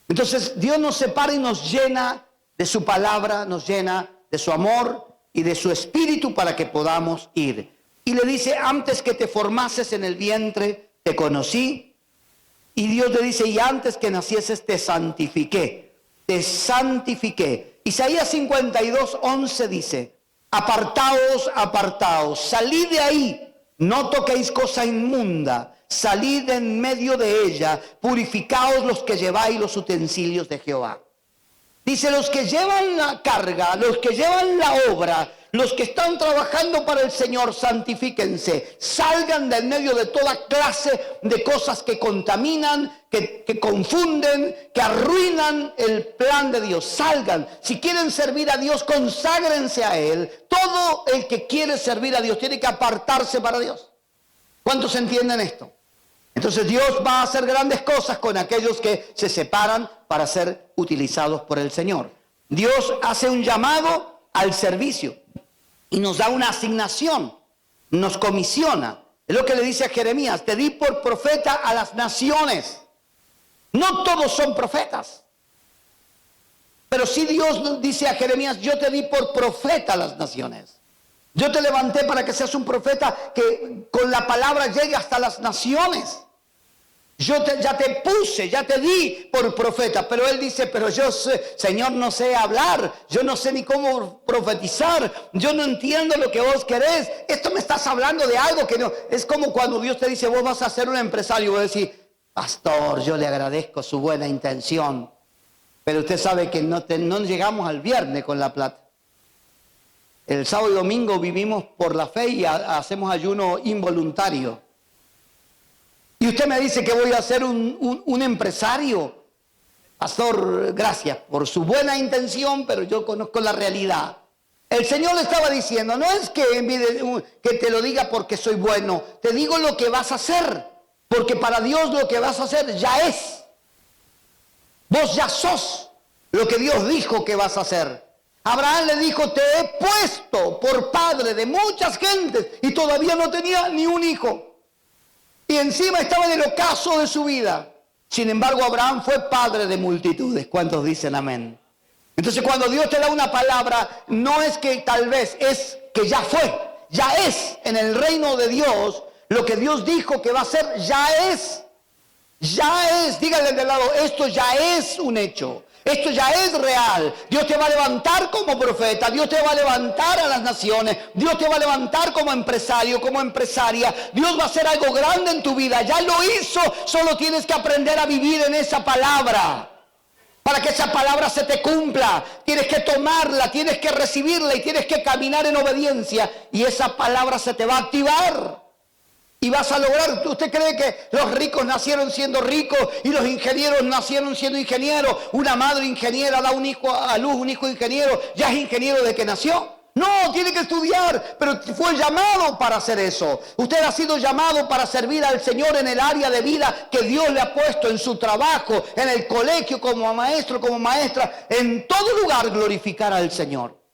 Speaker 1: Entonces, Dios nos separa y nos llena de su palabra, nos llena de su amor y de su espíritu para que podamos ir. y le dice, antes que te formases en el vientre, te conocí. Y Dios le dice, y antes que nacieses te santifiqué, te santifiqué. Isaías 52:11 dice, apartaos, apartaos, salid de ahí, no toquéis cosa inmunda, salid en medio de ella, purificaos los que lleváis los utensilios de Jehová. Dice, los que llevan la carga, los que llevan la obra, los que están trabajando para el Señor, santifíquense, salgan del medio de toda clase de cosas que contaminan, que confunden, que arruinan el plan de Dios. Salgan. Si quieren servir a Dios, conságrense a Él. Todo el que quiere servir a Dios tiene que apartarse para Dios. ¿Cuántos entienden esto? Entonces Dios va a hacer grandes cosas con aquellos que se separan para ser utilizados por el Señor. Dios hace un llamado al servicio y nos da una asignación, nos comisiona. Es lo que le dice a Jeremías, te di por profeta a las naciones. No todos son profetas, pero sí Dios dice a Jeremías, yo te di por profeta a las naciones. Yo te levanté para que seas un profeta que con la palabra llegue hasta las naciones. Ya te puse, ya te di por profeta. Pero él dice, pero yo sé, Señor, no sé hablar. Yo no sé ni cómo profetizar. Yo no entiendo lo que vos querés. Esto me estás hablando de algo que no. Es como cuando Dios te dice, vos vas a ser un empresario. Vos decís, pastor, yo le agradezco su buena intención. Pero usted sabe que no llegamos al viernes con la plata. El sábado y domingo vivimos por la fe y hacemos ayuno involuntario. Y usted me dice que voy a ser un empresario. Pastor, gracias por su buena intención, pero yo conozco la realidad. El Señor le estaba diciendo, no es que te lo diga porque soy bueno, te digo lo que vas a hacer, porque para Dios lo que vas a hacer ya es. Vos ya sos lo que Dios dijo que vas a hacer. Abraham le dijo, te he puesto por padre de muchas gentes y todavía no tenía ni un hijo. Y encima estaba en el ocaso de su vida. Sin embargo, Abraham fue padre de multitudes. ¿Cuántos dicen amén? Entonces, cuando Dios te da una palabra, no es que tal vez, es que ya fue. Ya es en el reino de Dios. Lo que Dios dijo que va a ser, ya es. Ya es. Díganle de lado, esto ya es un hecho. Esto ya es real. Dios te va a levantar como profeta. Dios te va a levantar a las naciones. Dios te va a levantar como empresario, como empresaria. Dios va a hacer algo grande en tu vida. Ya lo hizo. Solo tienes que aprender a vivir en esa palabra. Para que esa palabra se te cumpla. Tienes que tomarla, tienes que recibirla y tienes que caminar en obediencia. Y esa palabra se te va a activar. Y vas a lograr, ¿usted cree que los ricos nacieron siendo ricos y los ingenieros nacieron siendo ingenieros? Una madre ingeniera da un hijo a luz, un hijo ingeniero, ya es ingeniero de que nació. No, tiene que estudiar, pero fue llamado para hacer eso. Usted ha sido llamado para servir al Señor en el área de vida que Dios le ha puesto, en su trabajo, en el colegio, como maestro, como maestra, en todo lugar glorificar al Señor.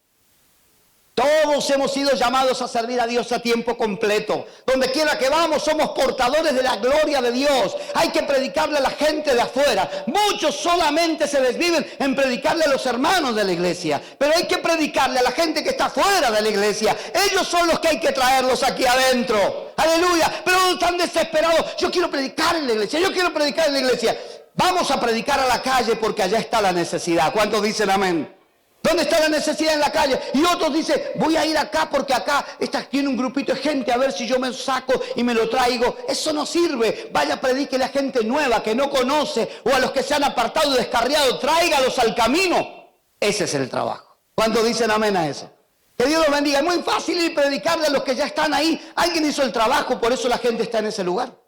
Speaker 1: Todos hemos sido llamados a servir a Dios a tiempo completo. Donde quiera que vamos somos portadores de la gloria de Dios. Hay que predicarle a la gente de afuera. Muchos solamente se desviven en predicarle a los hermanos de la iglesia. Pero hay que predicarle a la gente que está fuera de la iglesia. Ellos son los que hay que traerlos aquí adentro. Aleluya. Pero no están desesperados. Yo quiero predicar en la iglesia. Yo quiero predicar en la iglesia. Vamos a predicar a la calle porque allá está la necesidad. ¿Cuántos dicen amén? ¿Dónde está la necesidad en la calle? Y otros dicen, voy a ir acá porque acá tiene un grupito de gente, a ver si yo me saco y me lo traigo. Eso no sirve. Vaya, predíquele a gente nueva que no conoce o a los que se han apartado y descarriado. Tráigalos al camino. Ese es el trabajo. ¿Cuántos dicen amén a eso? Que Dios los bendiga. Es muy fácil ir a predicarle a los que ya están ahí. Alguien hizo el trabajo, por eso la gente está en ese lugar.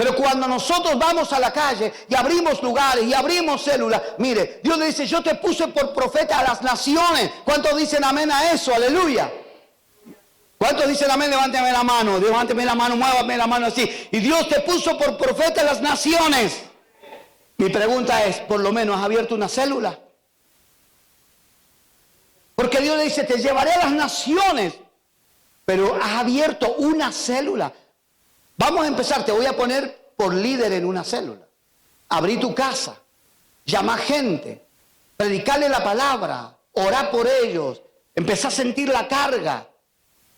Speaker 1: Pero cuando nosotros vamos a la calle y abrimos lugares y abrimos células, mire, Dios le dice, yo te puse por profeta a las naciones. ¿Cuántos dicen amén a eso? Aleluya. ¿Cuántos dicen amén? Levánteme la mano, levánteme la mano, muévame la mano así. Y Dios te puso por profeta a las naciones. Mi pregunta es, ¿por lo menos has abierto una célula? Porque Dios le dice, te llevaré a las naciones, pero has abierto una célula. Vamos a empezar, te voy a poner por líder en una célula. Abrí tu casa, llama gente, predicarle la palabra, orá por ellos, empezá a sentir la carga.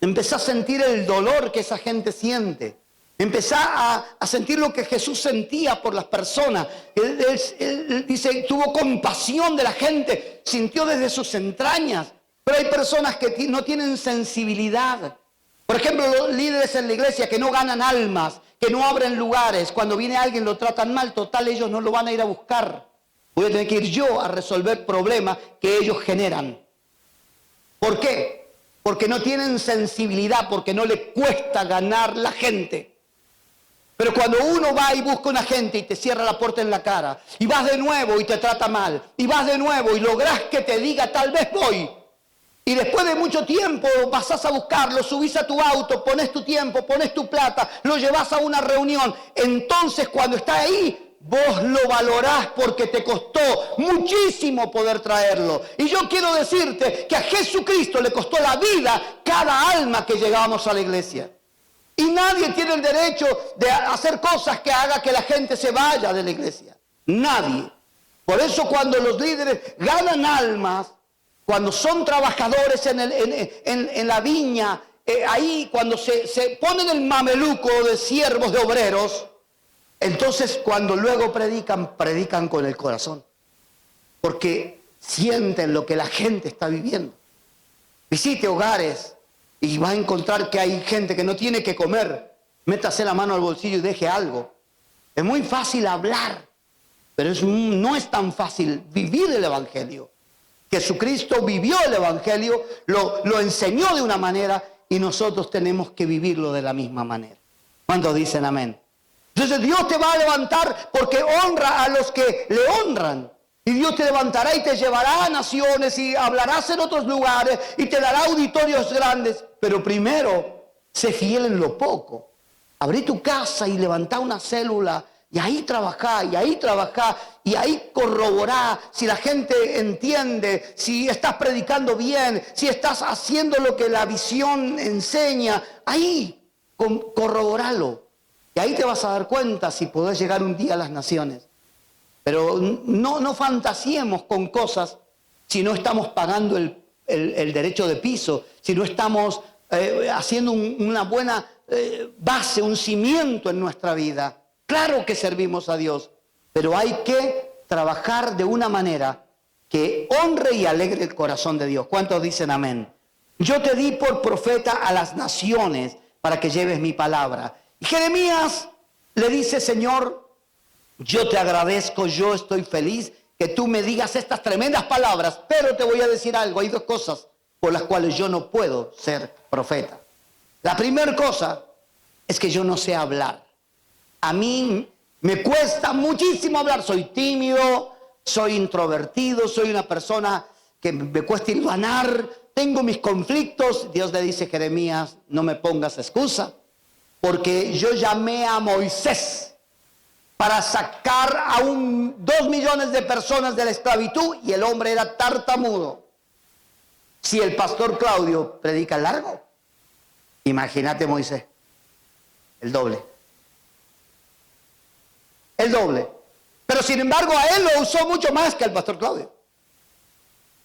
Speaker 1: Empezá a sentir el dolor que esa gente siente. Empezá a sentir lo que Jesús sentía por las personas. Él dice, tuvo compasión de la gente, sintió desde sus entrañas. Pero hay personas que no tienen sensibilidad. Por ejemplo, los líderes en la iglesia que no ganan almas, que no abren lugares. Cuando viene alguien lo tratan mal, total, ellos no lo van a ir a buscar. Voy a tener que ir yo a resolver problemas que ellos generan. ¿Por qué? Porque no tienen sensibilidad, porque no le cuesta ganar la gente. Pero cuando uno va y busca una gente y te cierra la puerta en la cara, y vas de nuevo y te trata mal, y vas de nuevo y lográs que te diga tal vez voy, y después de mucho tiempo pasás a buscarlo, subís a tu auto, pones tu tiempo, pones tu plata, lo llevas a una reunión, entonces cuando está ahí, vos lo valorás porque te costó muchísimo poder traerlo. Y yo quiero decirte que a Jesucristo le costó la vida cada alma que llegábamos a la iglesia. Y nadie tiene el derecho de hacer cosas que haga que la gente se vaya de la iglesia. Nadie. Por eso cuando los líderes ganan almas, cuando son trabajadores en la viña, ahí cuando se ponen el mameluco de siervos, de obreros, entonces cuando luego predican con el corazón. Porque sienten lo que la gente está viviendo. Visite hogares y va a encontrar que hay gente que no tiene que comer. Métase la mano al bolsillo y deje algo. Es muy fácil hablar, pero no es tan fácil vivir el Evangelio. Jesucristo vivió el Evangelio, lo enseñó de una manera y nosotros tenemos que vivirlo de la misma manera. ¿Cuántos dicen amén? Entonces Dios te va a levantar porque honra a los que le honran. Y Dios te levantará y te llevará a naciones y hablarás en otros lugares y te dará auditorios grandes. Pero primero, sé fiel en lo poco. Abrí tu casa y levantá una célula y ahí trabajá, y ahí corroborá si la gente entiende, si estás predicando bien, si estás haciendo lo que la visión enseña. Ahí corroboralo. Y ahí te vas a dar cuenta si podés llegar un día a las naciones. Pero no fantasiemos con cosas si no estamos pagando el derecho de piso, si no estamos haciendo una buena base, un cimiento en nuestra vida. Claro que servimos a Dios, pero hay que trabajar de una manera que honre y alegre el corazón de Dios. ¿Cuántos dicen amén? Yo te di por profeta a las naciones para que lleves mi palabra. Y Jeremías le dice, Señor, yo te agradezco, yo estoy feliz que tú me digas estas tremendas palabras, pero te voy a decir algo, hay dos cosas por las cuales yo no puedo ser profeta. La primera cosa es que yo no sé hablar. A mí me cuesta muchísimo hablar, soy tímido, soy introvertido, soy una persona que me cuesta hilvanar, tengo mis conflictos. Dios le dice, Jeremías, no me pongas excusa, porque yo llamé a Moisés para sacar a 2 millones de personas de la esclavitud y el hombre era tartamudo. Si el pastor Claudio predica largo, imagínate Moisés, el doble. El doble. Pero sin embargo a él lo usó mucho más que al pastor Claudio.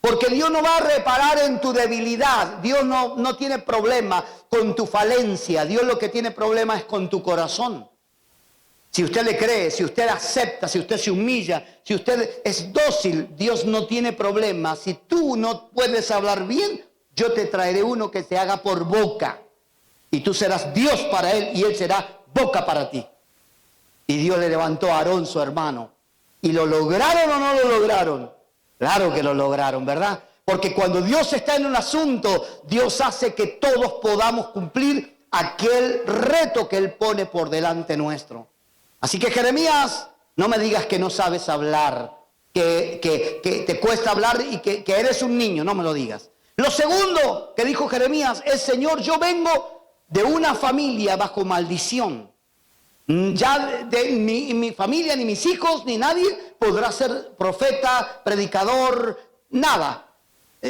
Speaker 1: Porque Dios no va a reparar en tu debilidad. Dios no tiene problema con tu falencia. Dios lo que tiene problema es con tu corazón. Si usted le cree, si usted acepta, si usted se humilla, si usted es dócil, Dios no tiene problema. Si tú no puedes hablar bien, yo te traeré uno que se haga por boca. Y tú serás Dios para él y él será boca para ti. Y Dios le levantó a Aarón, su hermano. ¿Y lo lograron o no lo lograron? Claro que lo lograron, ¿verdad? Porque cuando Dios está en un asunto, Dios hace que todos podamos cumplir aquel reto que Él pone por delante nuestro. Así que Jeremías, no me digas que no sabes hablar, que te cuesta hablar y que eres un niño, no me lo digas. Lo segundo que dijo Jeremías es, Señor, yo vengo de una familia bajo maldición. Ya ni mi familia, ni mis hijos, ni nadie podrá ser profeta, predicador, nada.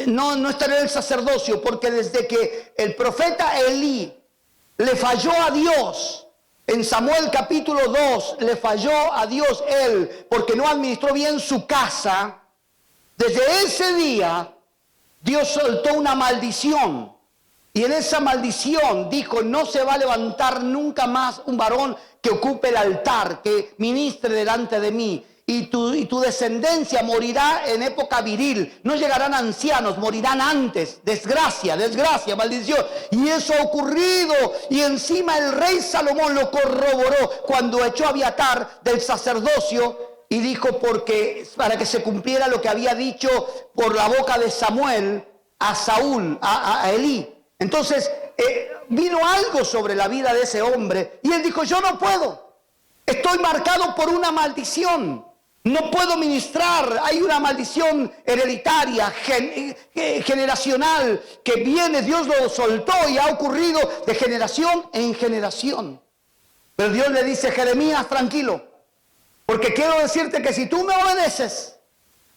Speaker 1: No estaré en el sacerdocio, porque desde que el profeta Elí le falló a Dios, en Samuel capítulo 2, le falló a Dios él, porque no administró bien su casa, desde ese día Dios soltó una maldición. Y en esa maldición dijo, no se va a levantar nunca más un varón que ocupe el altar, que ministre delante de mí. Y tu descendencia morirá en época viril. No llegarán ancianos, morirán antes. Desgracia, desgracia, maldición. Y eso ha ocurrido. Y encima el rey Salomón lo corroboró cuando echó a Abiatar del sacerdocio y dijo, porque para que se cumpliera lo que había dicho por la boca de Samuel a Saúl, a Elí. Entonces vino algo sobre la vida de ese hombre y él dijo, yo no puedo. Estoy marcado por una maldición. No puedo ministrar, hay una maldición hereditaria, generacional, que viene, Dios lo soltó y ha ocurrido de generación en generación. Pero Dios le dice, Jeremías, tranquilo, porque quiero decirte que si tú me obedeces,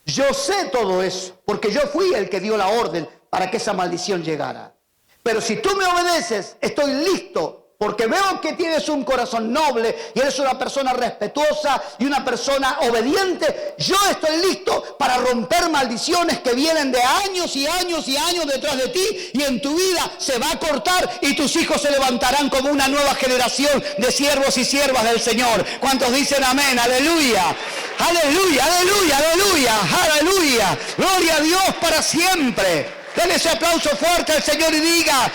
Speaker 1: yo sé todo eso, porque yo fui el que dio la orden para que esa maldición llegara. Pero si tú me obedeces, estoy listo. Porque veo que tienes un corazón noble y eres una persona respetuosa y una persona obediente. Yo estoy listo para romper maldiciones que vienen de años y años y años detrás de ti. Y en tu vida se va a cortar y tus hijos se levantarán como una nueva generación de siervos y siervas del Señor. ¿Cuántos dicen amén? Aleluya. Aleluya, aleluya, aleluya, aleluya. Gloria a Dios para siempre. Denle ese aplauso fuerte al Señor y diga,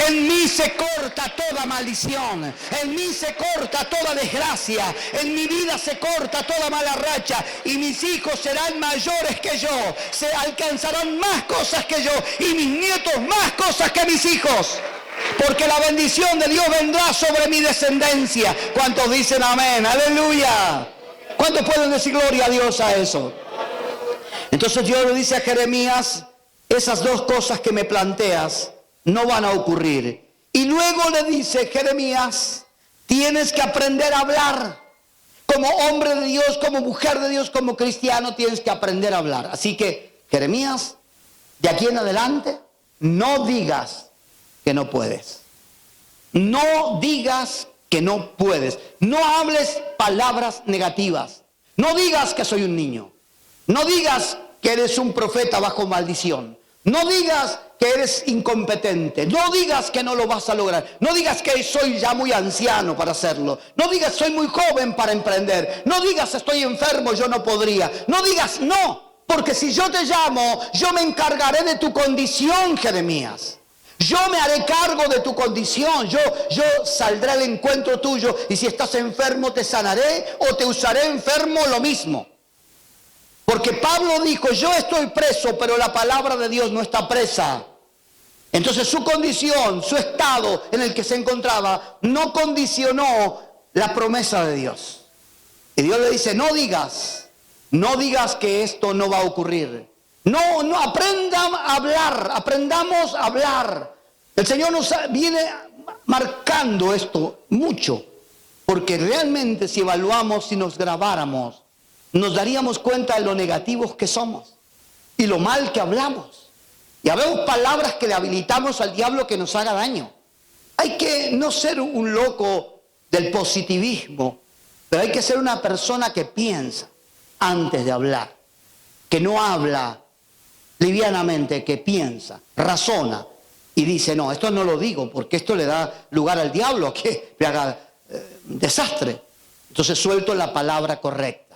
Speaker 1: en mí se corta toda maldición, en mí se corta toda desgracia, en mi vida se corta toda mala racha y mis hijos serán mayores que yo, se alcanzarán más cosas que yo y mis nietos más cosas que mis hijos. Porque la bendición de Dios vendrá sobre mi descendencia. ¿Cuántos dicen amén? Aleluya. ¿Cuántos pueden decir gloria a Dios a eso? Entonces Dios le dice a Jeremías, esas dos cosas que me planteas no van a ocurrir. Y luego le dice, Jeremías, tienes que aprender a hablar. Como hombre de Dios, como mujer de Dios, como cristiano, tienes que aprender a hablar. Así que, Jeremías, de aquí en adelante, no digas que no puedes. No digas que no puedes. No hables palabras negativas. No digas que soy un niño. No digas que eres un profeta bajo maldición. No digas que eres incompetente. No digas que no lo vas a lograr. No digas que soy ya muy anciano para hacerlo. No digas soy muy joven para emprender. No digas estoy enfermo, yo no podría. No digas no, porque si yo te llamo, yo me encargaré de tu condición, Jeremías. Yo me haré cargo de tu condición. Yo saldré al encuentro tuyo y si estás enfermo te sanaré o te usaré enfermo lo mismo. Porque Pablo dijo, yo estoy preso, pero la palabra de Dios no está presa. Entonces su condición, su estado en el que se encontraba, no condicionó la promesa de Dios. Y Dios le dice, no digas que esto no va a ocurrir. No, aprendamos a hablar. El Señor nos viene marcando esto mucho, porque realmente si evaluamos, si nos grabáramos, nos daríamos cuenta de lo negativos que somos y lo mal que hablamos. Y habemos palabras que le habilitamos al diablo que nos haga daño. Hay que no ser un loco del positivismo, pero hay que ser una persona que piensa antes de hablar, que no habla livianamente, que piensa, razona y dice, no, esto no lo digo porque esto le da lugar al diablo a que me haga desastre. Entonces suelto la palabra correcta.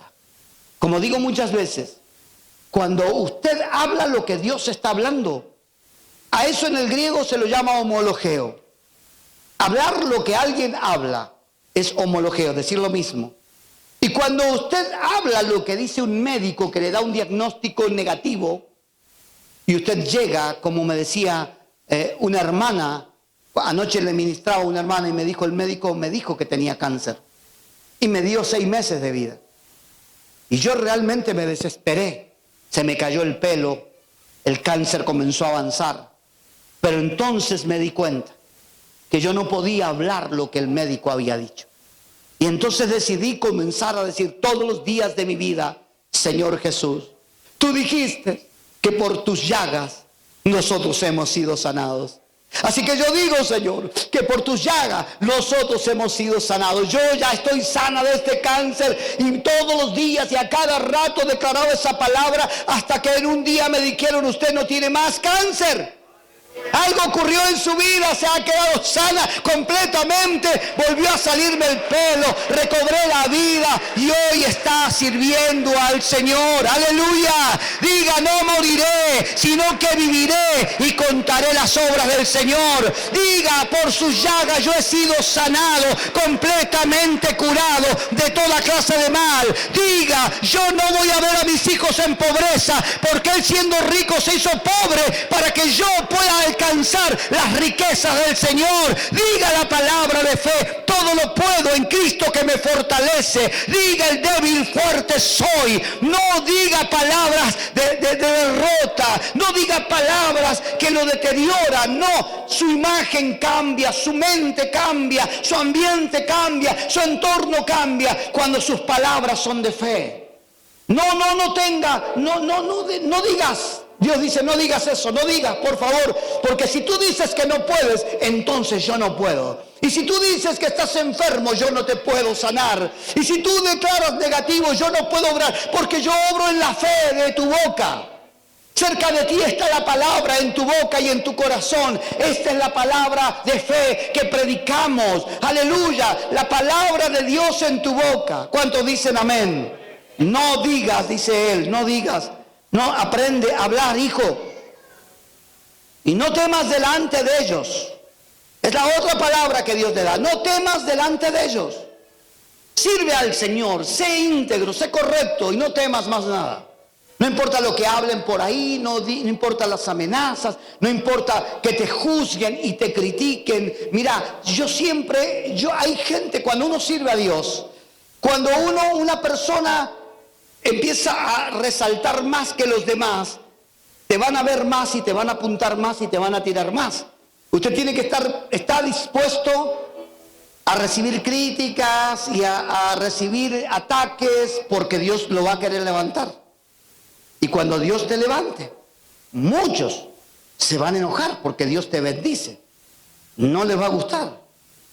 Speaker 1: Como digo muchas veces, cuando usted habla lo que Dios está hablando, a eso en el griego se lo llama homologeo. Hablar lo que alguien habla es homologeo, decir lo mismo. Y cuando usted habla lo que dice un médico que le da un diagnóstico negativo, y usted llega, como me decía una hermana, anoche le ministraba a una hermana y me dijo, el médico me dijo que tenía cáncer y me dio 6 meses de vida. Y yo realmente me desesperé, se me cayó el pelo, el cáncer comenzó a avanzar. Pero entonces me di cuenta que yo no podía hablar lo que el médico había dicho. Y entonces decidí comenzar a decir todos los días de mi vida, Señor Jesús, tú dijiste que por tus llagas nosotros hemos sido sanados. Así que yo digo, Señor, que por tus llagas nosotros hemos sido sanados. Yo ya estoy sana de este cáncer y todos los días y a cada rato declaraba esa palabra hasta que en un día me dijeron, usted no tiene más cáncer. Algo ocurrió en su vida, se ha quedado sana completamente, volvió a salirme el pelo, recobré la vida y hoy está sirviendo al Señor. Aleluya. Diga, no moriré, sino que viviré y contaré las obras del Señor. Diga, por sus llagas yo he sido sanado, completamente curado de toda clase de mal. Diga, yo no voy a ver a mis hijos en pobreza, porque Él siendo rico se hizo pobre para que yo pueda alcanzar las riquezas del Señor. Diga la palabra de fe, todo lo puedo en Cristo que me fortalece. Diga, el débil fuerte soy. No diga palabras de derrota, no diga palabras que lo deterioran. No, su imagen cambia, su mente cambia, su ambiente cambia, su entorno cambia cuando sus palabras son de fe. No digas. Dios dice, no digas eso, no digas, por favor, porque si tú dices que no puedes, entonces yo no puedo. Y si tú dices que estás enfermo, yo no te puedo sanar. Y si tú declaras negativo, yo no puedo obrar, porque yo obro en la fe de tu boca. Cerca de ti está la palabra en tu boca y en tu corazón. Esta es la palabra de fe que predicamos. Aleluya, la palabra de Dios en tu boca. ¿Cuántos dicen amén? No digas, dice Él, no digas. No, aprende a hablar, hijo. Y no temas delante de ellos. Es la otra palabra que Dios te da. No temas delante de ellos. Sirve al Señor, sé íntegro, sé correcto y no temas más nada. No importa lo que hablen por ahí, no importa las amenazas, no importa que te juzguen y te critiquen. Mira, hay gente, cuando uno sirve a Dios, cuando una persona empieza a resaltar más que los demás, te van a ver más y te van a apuntar más y te van a tirar más. Usted tiene que está dispuesto a recibir críticas y a recibir ataques, porque Dios lo va a querer levantar. Y cuando Dios te levante, muchos se van a enojar porque Dios te bendice. No les va a gustar.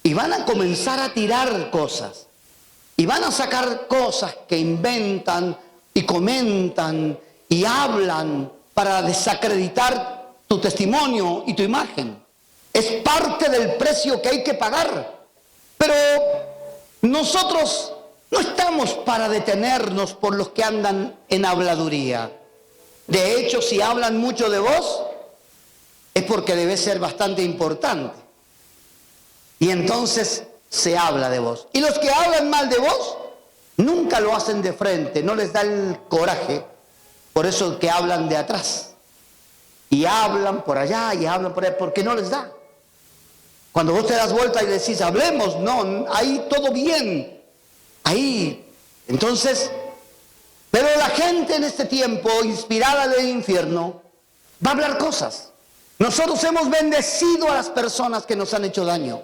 Speaker 1: Y van a comenzar a tirar cosas. Y van a sacar cosas que inventan y comentan y hablan para desacreditar tu testimonio y tu imagen. Es parte del precio que hay que pagar. Pero nosotros no estamos para detenernos por los que andan en habladuría. De hecho, si hablan mucho de vos, es porque debe ser bastante importante. Y entonces se habla de vos. Y los que hablan mal de vos, nunca lo hacen de frente, no les da el coraje. Por eso que hablan de atrás. Y hablan por allá y hablan por allá, porque no les da. Cuando vos te das vuelta y decís, hablemos, no, ahí todo bien. Ahí. Entonces, pero la gente en este tiempo, inspirada del infierno, va a hablar cosas. Nosotros hemos bendecido a las personas que nos han hecho daño.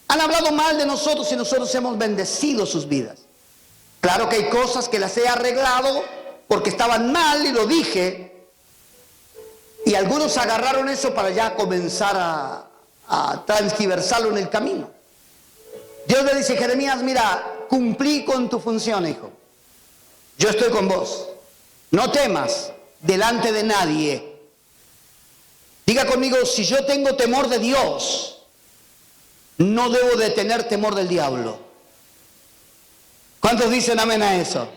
Speaker 1: Han hablado mal de nosotros y nosotros hemos bendecido sus vidas. Claro que hay cosas que las he arreglado porque estaban mal y lo dije. Y algunos agarraron eso para ya comenzar a transgiversarlo en el camino. Dios le dice a Jeremías, mira, cumplí con tu función, hijo. Yo estoy con vos. No temas delante de nadie. Diga conmigo, si yo tengo temor de Dios, no debo de tener temor del diablo. ¿Cuántos dicen amén a eso?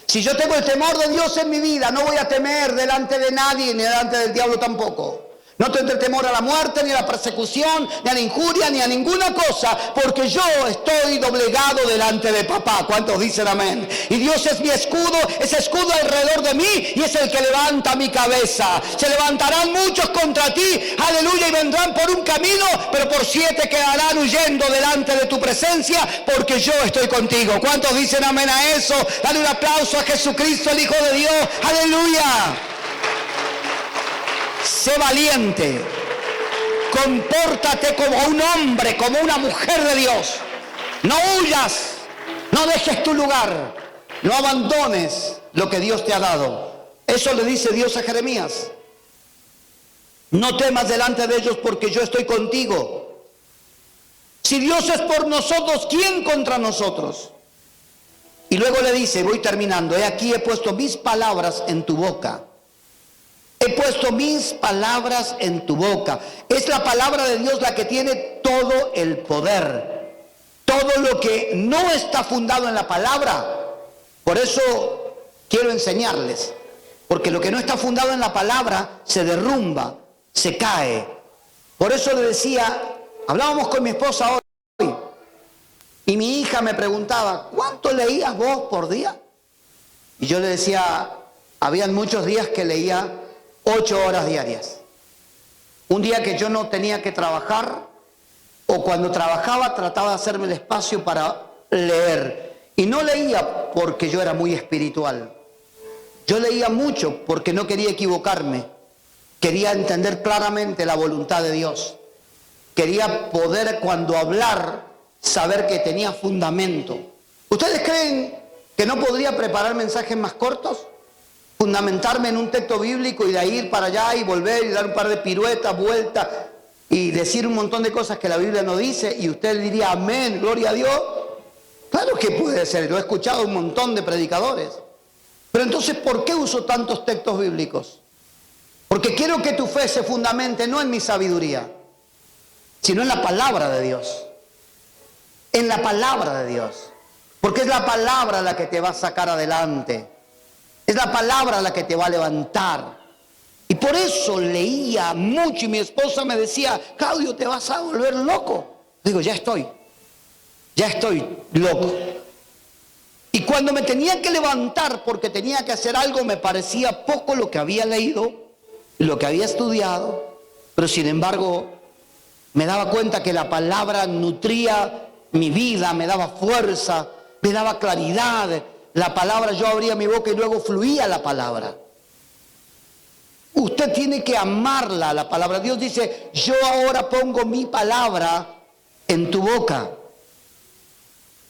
Speaker 1: Si yo tengo el temor de Dios en mi vida, no voy a temer delante de nadie, ni delante del diablo tampoco. No tendré temor a la muerte, ni a la persecución, ni a la injuria, ni a ninguna cosa, porque yo estoy doblegado delante de papá. ¿Cuántos dicen amén? Y Dios es mi escudo, ese escudo alrededor de mí, y es el que levanta mi cabeza. Se levantarán muchos contra ti, aleluya, y vendrán por un camino, pero por 7 quedarán huyendo delante de tu presencia, porque yo estoy contigo. ¿Cuántos dicen amén a eso? Dale un aplauso a Jesucristo, el Hijo de Dios. Aleluya. Sé valiente, compórtate como un hombre, como una mujer de Dios. No huyas, no dejes tu lugar, no abandones lo que Dios te ha dado. Eso le dice Dios a Jeremías. No temas delante de ellos porque yo estoy contigo. Si Dios es por nosotros, ¿quién contra nosotros? Y luego le dice, voy terminando, he aquí he puesto mis palabras en tu boca. He puesto mis palabras en tu boca. Es la palabra de Dios la que tiene todo el poder. Todo lo que no está fundado en la palabra. Por eso quiero enseñarles. Porque lo que no está fundado en la palabra se derrumba, se cae. Por eso le decía, hablábamos con mi esposa hoy. Y mi hija me preguntaba, ¿cuánto leías vos por día? Y yo le decía, habían muchos días que leía 8 horas diarias. Un día que yo no tenía que trabajar, o cuando trabajaba trataba de hacerme el espacio para leer. Y no leía porque yo era muy espiritual. Yo leía mucho porque no quería equivocarme. Quería entender claramente la voluntad de Dios. Quería poder, cuando hablar, saber que tenía fundamento. ¿Ustedes creen que no podría preparar mensajes más cortos? Fundamentarme en un texto bíblico y de ahí ir para allá y volver y dar un par de piruetas, vueltas y decir un montón de cosas que la Biblia no dice y usted diría amén, gloria a Dios. Claro que puede ser, lo he escuchado un montón de predicadores. Pero entonces, ¿por qué uso tantos textos bíblicos? Porque quiero que tu fe se fundamente no en mi sabiduría, sino en la palabra de Dios. En la palabra de Dios. Porque es la palabra la que te va a sacar adelante. Es la palabra la que te va a levantar. Y por eso leía mucho y mi esposa me decía, Claudio, te vas a volver loco. Digo, ya estoy loco. Y cuando me tenía que levantar porque tenía que hacer algo, me parecía poco lo que había leído, lo que había estudiado, pero sin embargo me daba cuenta que la palabra nutría mi vida, me daba fuerza, me daba claridad. La palabra, yo abría mi boca y luego fluía la palabra. Usted tiene que amarla, la palabra. Dios dice, yo ahora pongo mi palabra en tu boca.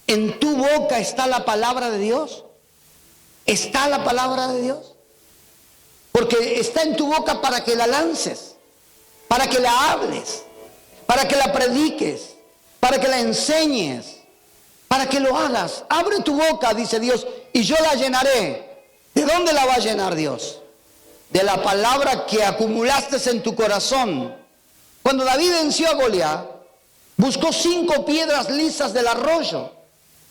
Speaker 1: ¿En tu boca está la palabra de Dios? ¿Está la palabra de Dios? Porque está en tu boca para que la lances, para que la hables, para que la prediques, para que la enseñes, para que lo hagas. Abre tu boca, dice Dios, y yo la llenaré. ¿De dónde la va a llenar Dios? De la palabra que acumulaste en tu corazón. Cuando David venció a Goliat, buscó 5 piedras lisas del arroyo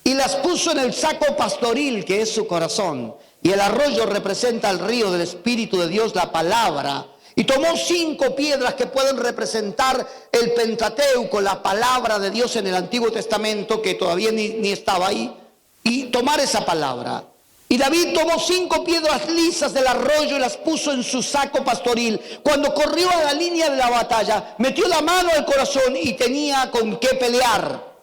Speaker 1: y las puso en el saco pastoril que es su corazón. Y el arroyo representa el río del Espíritu de Dios, la palabra. Y tomó 5 piedras que pueden representar el Pentateuco, la palabra de Dios en el Antiguo Testamento, que todavía ni estaba ahí, y tomar esa palabra. Y David tomó 5 piedras lisas del arroyo y las puso en su saco pastoril. Cuando corrió a la línea de la batalla, metió la mano al corazón y tenía con qué pelear.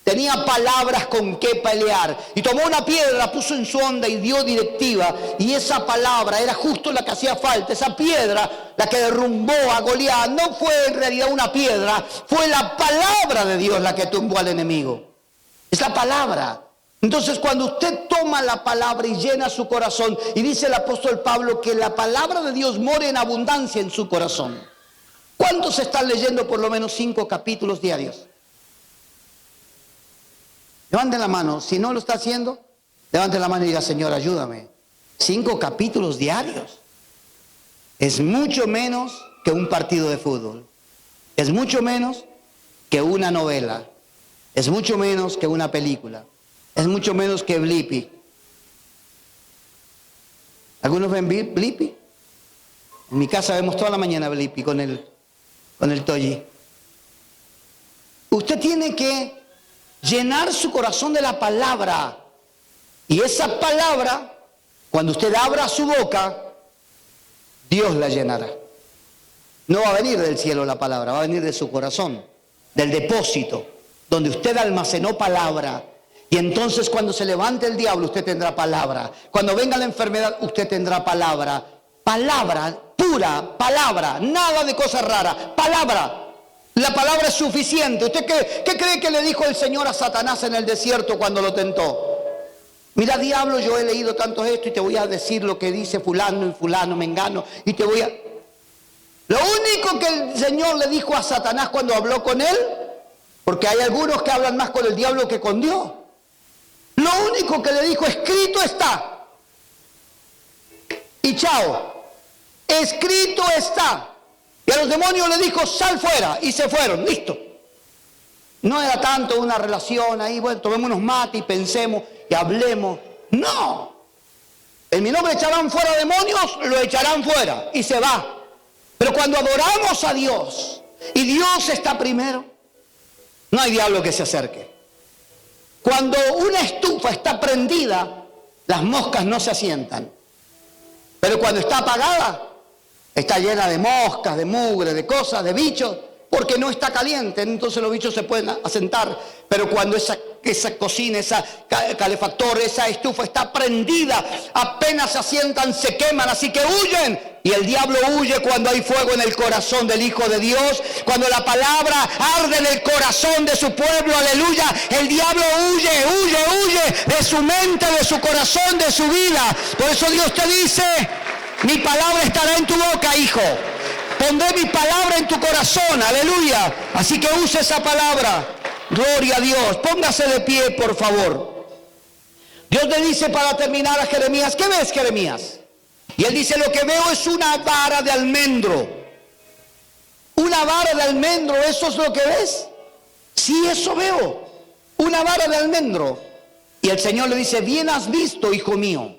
Speaker 1: Tenía palabras con qué pelear. Y tomó una piedra, la puso en su onda y dio directiva. Y esa palabra era justo la que hacía falta. Esa piedra, la que derrumbó a Goliat, no fue en realidad una piedra, fue la palabra de Dios la que tumbó al enemigo. Es la palabra. Entonces, cuando usted toma la palabra y llena su corazón, y dice el apóstol Pablo que la palabra de Dios mora en abundancia en su corazón. ¿Cuántos están leyendo por lo menos 5 capítulos diarios? Levanten la mano. Si no lo está haciendo, levanten la mano y diga, Señor, ayúdame. 5 capítulos diarios. Es mucho menos que un partido de fútbol. Es mucho menos que una novela. Es mucho menos que una película. Es mucho menos que Blippi. ¿Algunos ven Blippi? En mi casa vemos toda la mañana Blippi con el Toyi. Usted tiene que llenar su corazón de la palabra. Y esa palabra, cuando usted abra su boca, Dios la llenará. No va a venir del cielo la palabra, va a venir de su corazón, del depósito, donde usted almacenó palabra. Y entonces cuando se levante el diablo, usted tendrá palabra. Cuando venga la enfermedad, usted tendrá palabra. Palabra, pura palabra, nada de cosas raras, palabra. La palabra es suficiente. ¿Usted qué cree que le dijo el Señor a Satanás en el desierto cuando lo tentó? Mira, diablo, yo he leído tanto esto y te voy a decir lo que dice fulano y fulano, mengano, y te voy a... Lo único que el Señor le dijo a Satanás cuando habló con él, porque hay algunos que hablan más con el diablo que con Dios. Lo único que le dijo, escrito está. Y chao. escrito está. Y a los demonios le dijo, sal fuera, y se fueron, listo. No era tanto una relación ahí, bueno, tomemos unos mates y pensemos y hablemos. No. En mi nombre echarán fuera demonios, lo echarán fuera y se va. Pero cuando adoramos a Dios y Dios está primero, no hay diablo que se acerque. Cuando una estufa está prendida, las moscas no se asientan. Pero cuando está apagada, está llena de moscas, de mugre, de cosas, de bichos, porque no está caliente, entonces los bichos se pueden asentar. Pero cuando esa cocina, esa calefactor, esa estufa está prendida, apenas se asientan, se queman, así que huyen. Y el diablo huye cuando hay fuego en el corazón del Hijo de Dios, cuando la palabra arde en el corazón de su pueblo, aleluya. El diablo huye de su mente, de su corazón, de su vida. Por eso Dios te dice, mi palabra estará en tu boca, hijo. Pondré mi palabra en tu corazón, aleluya. Así que use esa palabra. Gloria a Dios. Póngase de pie, por favor. Dios le dice para terminar a Jeremías, ¿qué ves, Jeremías? Y él dice, lo que veo es una vara de almendro. Una vara de almendro, ¿eso es lo que ves? Sí, eso veo. Una vara de almendro. Y el Señor le dice, bien has visto, hijo mío,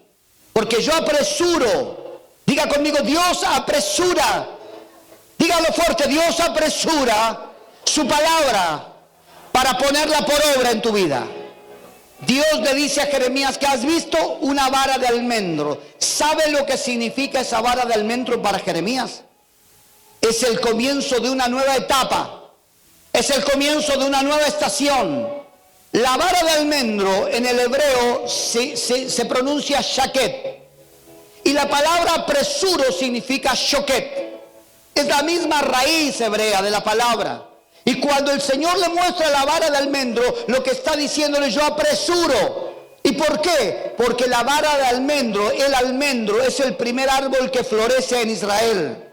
Speaker 1: porque yo apresuro. Diga conmigo, Dios apresura. Dígalo fuerte, Dios apresura su palabra para ponerla por obra en tu vida. Dios le dice a Jeremías que has visto una vara de almendro. ¿Sabe lo que significa esa vara de almendro para Jeremías? Es el comienzo de una nueva etapa. Es el comienzo de una nueva estación. La vara de almendro en el hebreo se pronuncia shaket. Y la palabra apresuro significa shoket. Es la misma raíz hebrea de la palabra. Y cuando el Señor le muestra la vara de almendro, lo que está diciéndole, yo apresuro. ¿Y por qué? Porque la vara de almendro, el almendro, es el primer árbol que florece en Israel.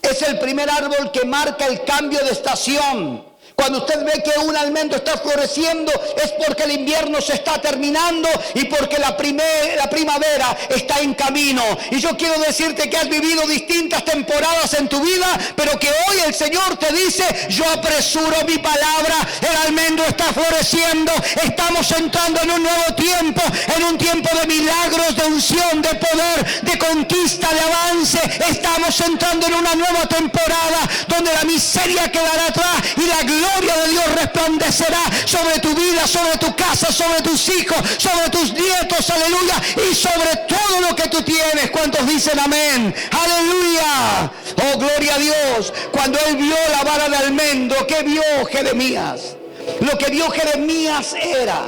Speaker 1: Es el primer árbol que marca el cambio de estación. Cuando usted ve que un almendro está floreciendo, es porque el invierno se está terminando y porque la primavera está en camino. Y yo quiero decirte que has vivido distintas temporadas en tu vida, pero que hoy el Señor te dice, yo apresuro mi palabra, el almendro está floreciendo, estamos entrando en un nuevo tiempo, en un tiempo de milagros, de unción, de poder, de conquista, de avance. Estamos entrando en una nueva temporada donde la miseria quedará atrás y la gloria de Dios resplandecerá sobre tu vida, sobre tu casa, sobre tus hijos, sobre tus nietos, aleluya, y sobre todo lo que tú tienes. ¿Cuántos dicen amén? Aleluya. Oh, gloria a Dios. Cuando él vio la vara de almendro, ¿qué vio Jeremías? Lo que vio Jeremías era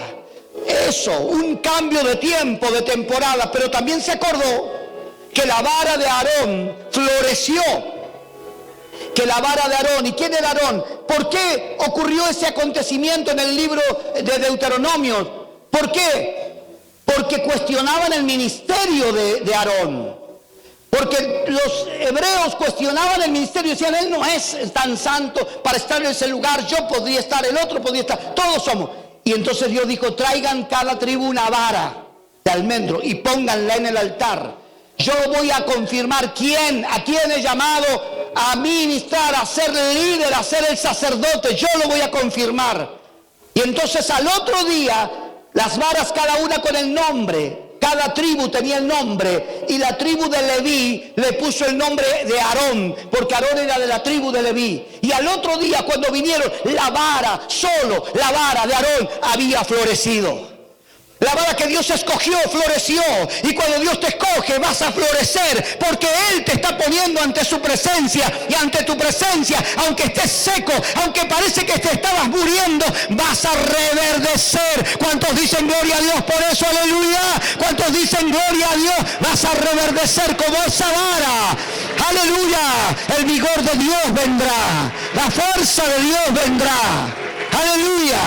Speaker 1: eso, un cambio de tiempo, de temporada, pero también se acordó que la vara de Aarón floreció. Que la vara de Aarón. ¿Y quién era Aarón? ¿Por qué ocurrió ese acontecimiento en el libro de Deuteronomio? ¿Por qué? Porque cuestionaban el ministerio de Aarón. Porque los hebreos cuestionaban el ministerio y decían, él no es tan santo para estar en ese lugar, yo podría estar, el otro podría estar, todos somos. Y entonces Dios dijo, traigan cada tribu una vara de almendro y pónganla en el altar. Yo voy a confirmar a quién he llamado a ministrar, a ser líder, a ser el sacerdote. Yo lo voy a confirmar. Y entonces al otro día, las varas cada una con el nombre. Cada tribu tenía el nombre. Y la tribu de Leví le puso el nombre de Aarón, porque Aarón era de la tribu de Leví. Y al otro día, cuando vinieron, la vara de Aarón había florecido. La vara que Dios escogió floreció, y cuando Dios te escoge vas a florecer, porque Él te está poniendo ante su presencia, y ante tu presencia, aunque estés seco, aunque parece que te estabas muriendo, vas a reverdecer. ¿Cuántos dicen gloria a Dios por eso? Aleluya. ¿Cuántos dicen gloria a Dios? Vas a reverdecer como esa vara. Aleluya. El vigor de Dios vendrá, la fuerza de Dios vendrá. Aleluya.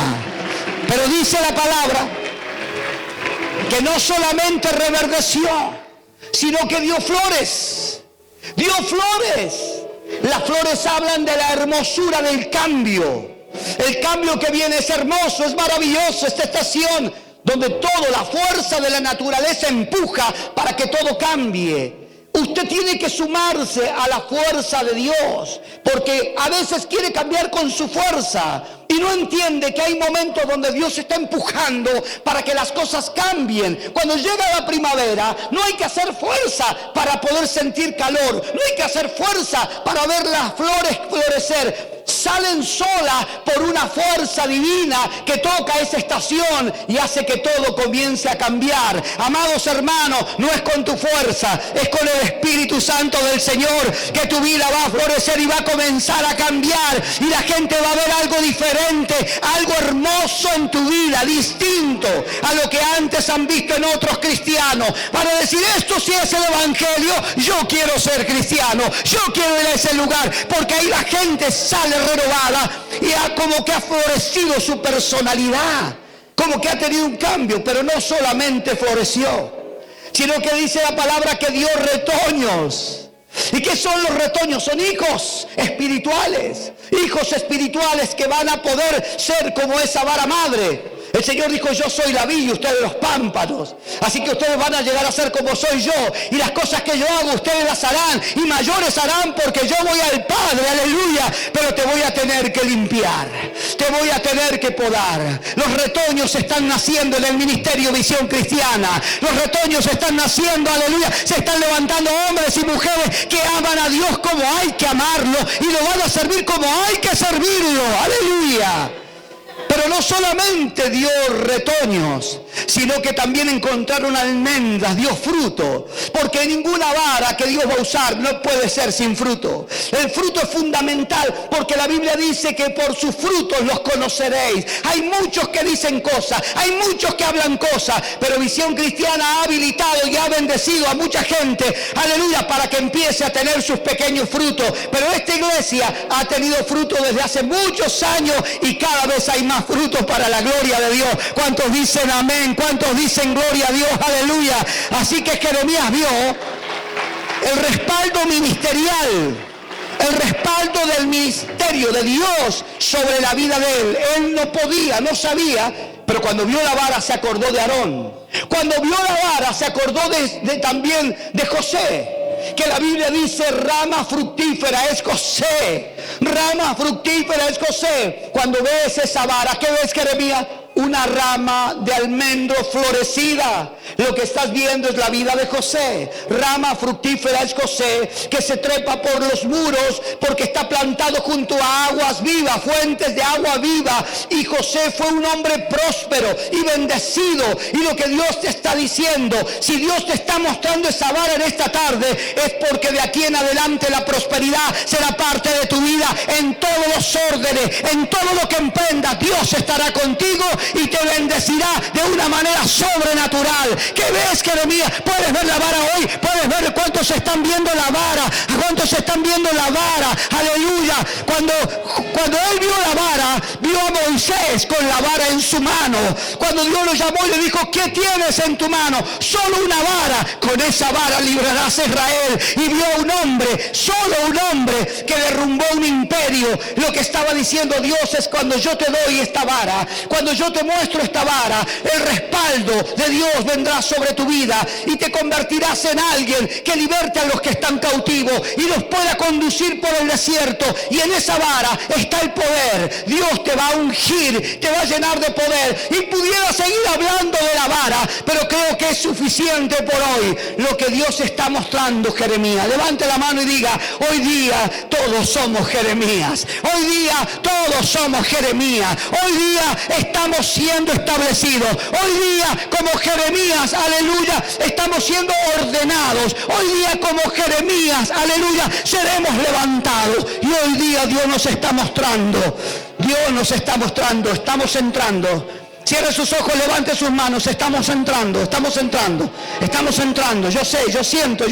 Speaker 1: Pero dice la palabra que no solamente reverdeció, sino que dio flores. Dio flores. Las flores hablan de la hermosura del cambio. El cambio que viene es hermoso, es maravilloso. Esta estación donde toda la fuerza de la naturaleza empuja para que todo cambie. Usted tiene que sumarse a la fuerza de Dios, porque a veces quiere cambiar con su fuerza y no entiende que hay momentos donde Dios está empujando para que las cosas cambien. Cuando llega la primavera, no hay que hacer fuerza para poder sentir calor, no hay que hacer fuerza para ver las flores florecer. Salen solas por una fuerza divina que toca esa estación y hace que todo comience a cambiar. Amados hermanos, no es con tu fuerza, es con el Espíritu Santo del Señor que tu vida va a florecer y va a comenzar a cambiar, y la gente va a ver algo diferente, algo hermoso en tu vida, distinto a lo que antes han visto en otros cristianos. Para decir, esto sí es el Evangelio, yo quiero ser cristiano, yo quiero ir a ese lugar, porque ahí la gente sale renovada y como que ha florecido su personalidad, como que ha tenido un cambio. Pero no solamente floreció, sino que dice la palabra que dio retoños. ¿Y qué son los retoños? Son hijos espirituales que van a poder ser como esa vara madre. El Señor dijo, yo soy la vid y ustedes los pámpanos. Así que ustedes van a llegar a ser como soy yo. Y las cosas que yo hago, ustedes las harán. Y mayores harán, porque yo voy al Padre, aleluya. Pero te voy a tener que limpiar. Te voy a tener que podar. Los retoños están naciendo en el ministerio Visión Cristiana. Los retoños están naciendo, aleluya. Se están levantando hombres y mujeres que aman a Dios como hay que amarlo. Y lo van a servir como hay que servirlo. Aleluya. Pero no solamente dio retoños, sino que también encontraron almendras, dio fruto. Porque ninguna vara que Dios va a usar no puede ser sin fruto. El fruto es fundamental, porque la Biblia dice que por sus frutos los conoceréis. Hay muchos que dicen cosas, hay muchos que hablan cosas, pero Visión Cristiana ha habilitado y ha bendecido a mucha gente, aleluya, para que empiece a tener sus pequeños frutos. Pero esta iglesia ha tenido fruto desde hace muchos años y cada vez hay más frutos para la gloria de Dios. ¿Cuántos dicen amén? ¿Cuántos dicen gloria a Dios? Aleluya. Así que Jeremías vio el respaldo ministerial, el respaldo del ministerio de Dios sobre la vida de él. Él no podía, no sabía, pero cuando vio la vara se acordó de Aarón. Cuando vio la vara se acordó también de José, que la Biblia dice, rama fructífera es José. Rama fructífera es José. Cuando ves esa vara, ¿qué ves, Jeremías? Una rama de almendro florecida. Lo que estás viendo es la vida de José. Rama fructífera es José, que se trepa por los muros porque está plantado junto a aguas vivas, fuentes de agua viva. Y José fue un hombre próspero y bendecido. Y lo que Dios te está diciendo, si Dios te está mostrando esa vara en esta tarde, es porque de aquí en adelante la prosperidad será parte de tu vida en todos los órdenes, en todo lo que emprendas. Dios estará contigo y te bendecirá de una manera sobrenatural. ¿Qué ves, Jeremías? Puedes ver la vara hoy, puedes ver cuántos están viendo la vara, cuántos están viendo la vara, aleluya. Cuando él vio la vara, vio a Moisés con la vara en su mano. Cuando Dios lo llamó y le dijo, ¿qué tienes en tu mano? Solo una vara, con esa vara librarás a Israel. Y vio a un hombre, solo un hombre, que derrumbó un imperio. Lo que estaba diciendo Dios es, cuando yo te doy esta vara, cuando yo te muestro esta vara, el respaldo de Dios vendrá sobre tu vida y te convertirás en alguien que liberte a los que están cautivos y los pueda conducir por el desierto. Y en esa vara está el poder. Dios te va a ungir, te va a llenar de poder. Y pudiera seguir hablando de la vara, pero creo que es suficiente por hoy lo que Dios está mostrando, Jeremías. Levante la mano y diga, hoy día todos somos Jeremías. Hoy día todos somos Jeremías. Hoy día estamos siendo establecidos. Hoy día como Jeremías, aleluya, estamos siendo ordenados. Hoy día como Jeremías, aleluya, seremos levantados. Y hoy día Dios nos está mostrando, estamos entrando. Cierre sus ojos, levante sus manos. Estamos entrando. Yo sé, yo siento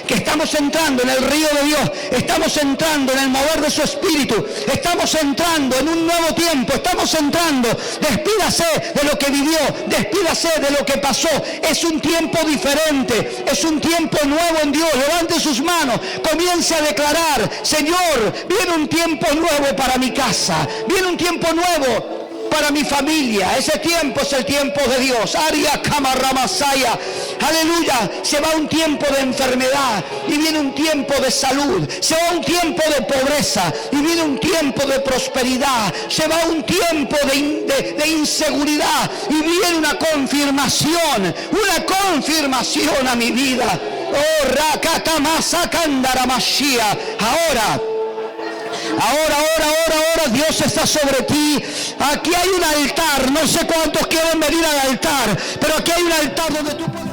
Speaker 1: que estamos entrando en el río de Dios. Estamos entrando en el mover de su espíritu. Estamos entrando en un nuevo tiempo. Estamos entrando. Despídase de lo que vivió. Despídase de lo que pasó. Es un tiempo diferente. Es un tiempo nuevo en Dios. Levante sus manos. Comience a declarar, Señor, viene un tiempo nuevo para mi casa. Viene un tiempo nuevo para mi familia. Ese tiempo es el tiempo de Dios. Aria Kamaramasaya. Aleluya. Se va un tiempo de enfermedad y viene un tiempo de salud. Se va un tiempo de pobreza y viene un tiempo de prosperidad. Se va un tiempo de inseguridad y viene una confirmación a mi vida. Oh, Rakatamasa Kandaramashia. Ahora, Dios está sobre ti. Aquí hay un altar, no sé cuántos quieren venir al altar, pero aquí hay un altar donde tú puedes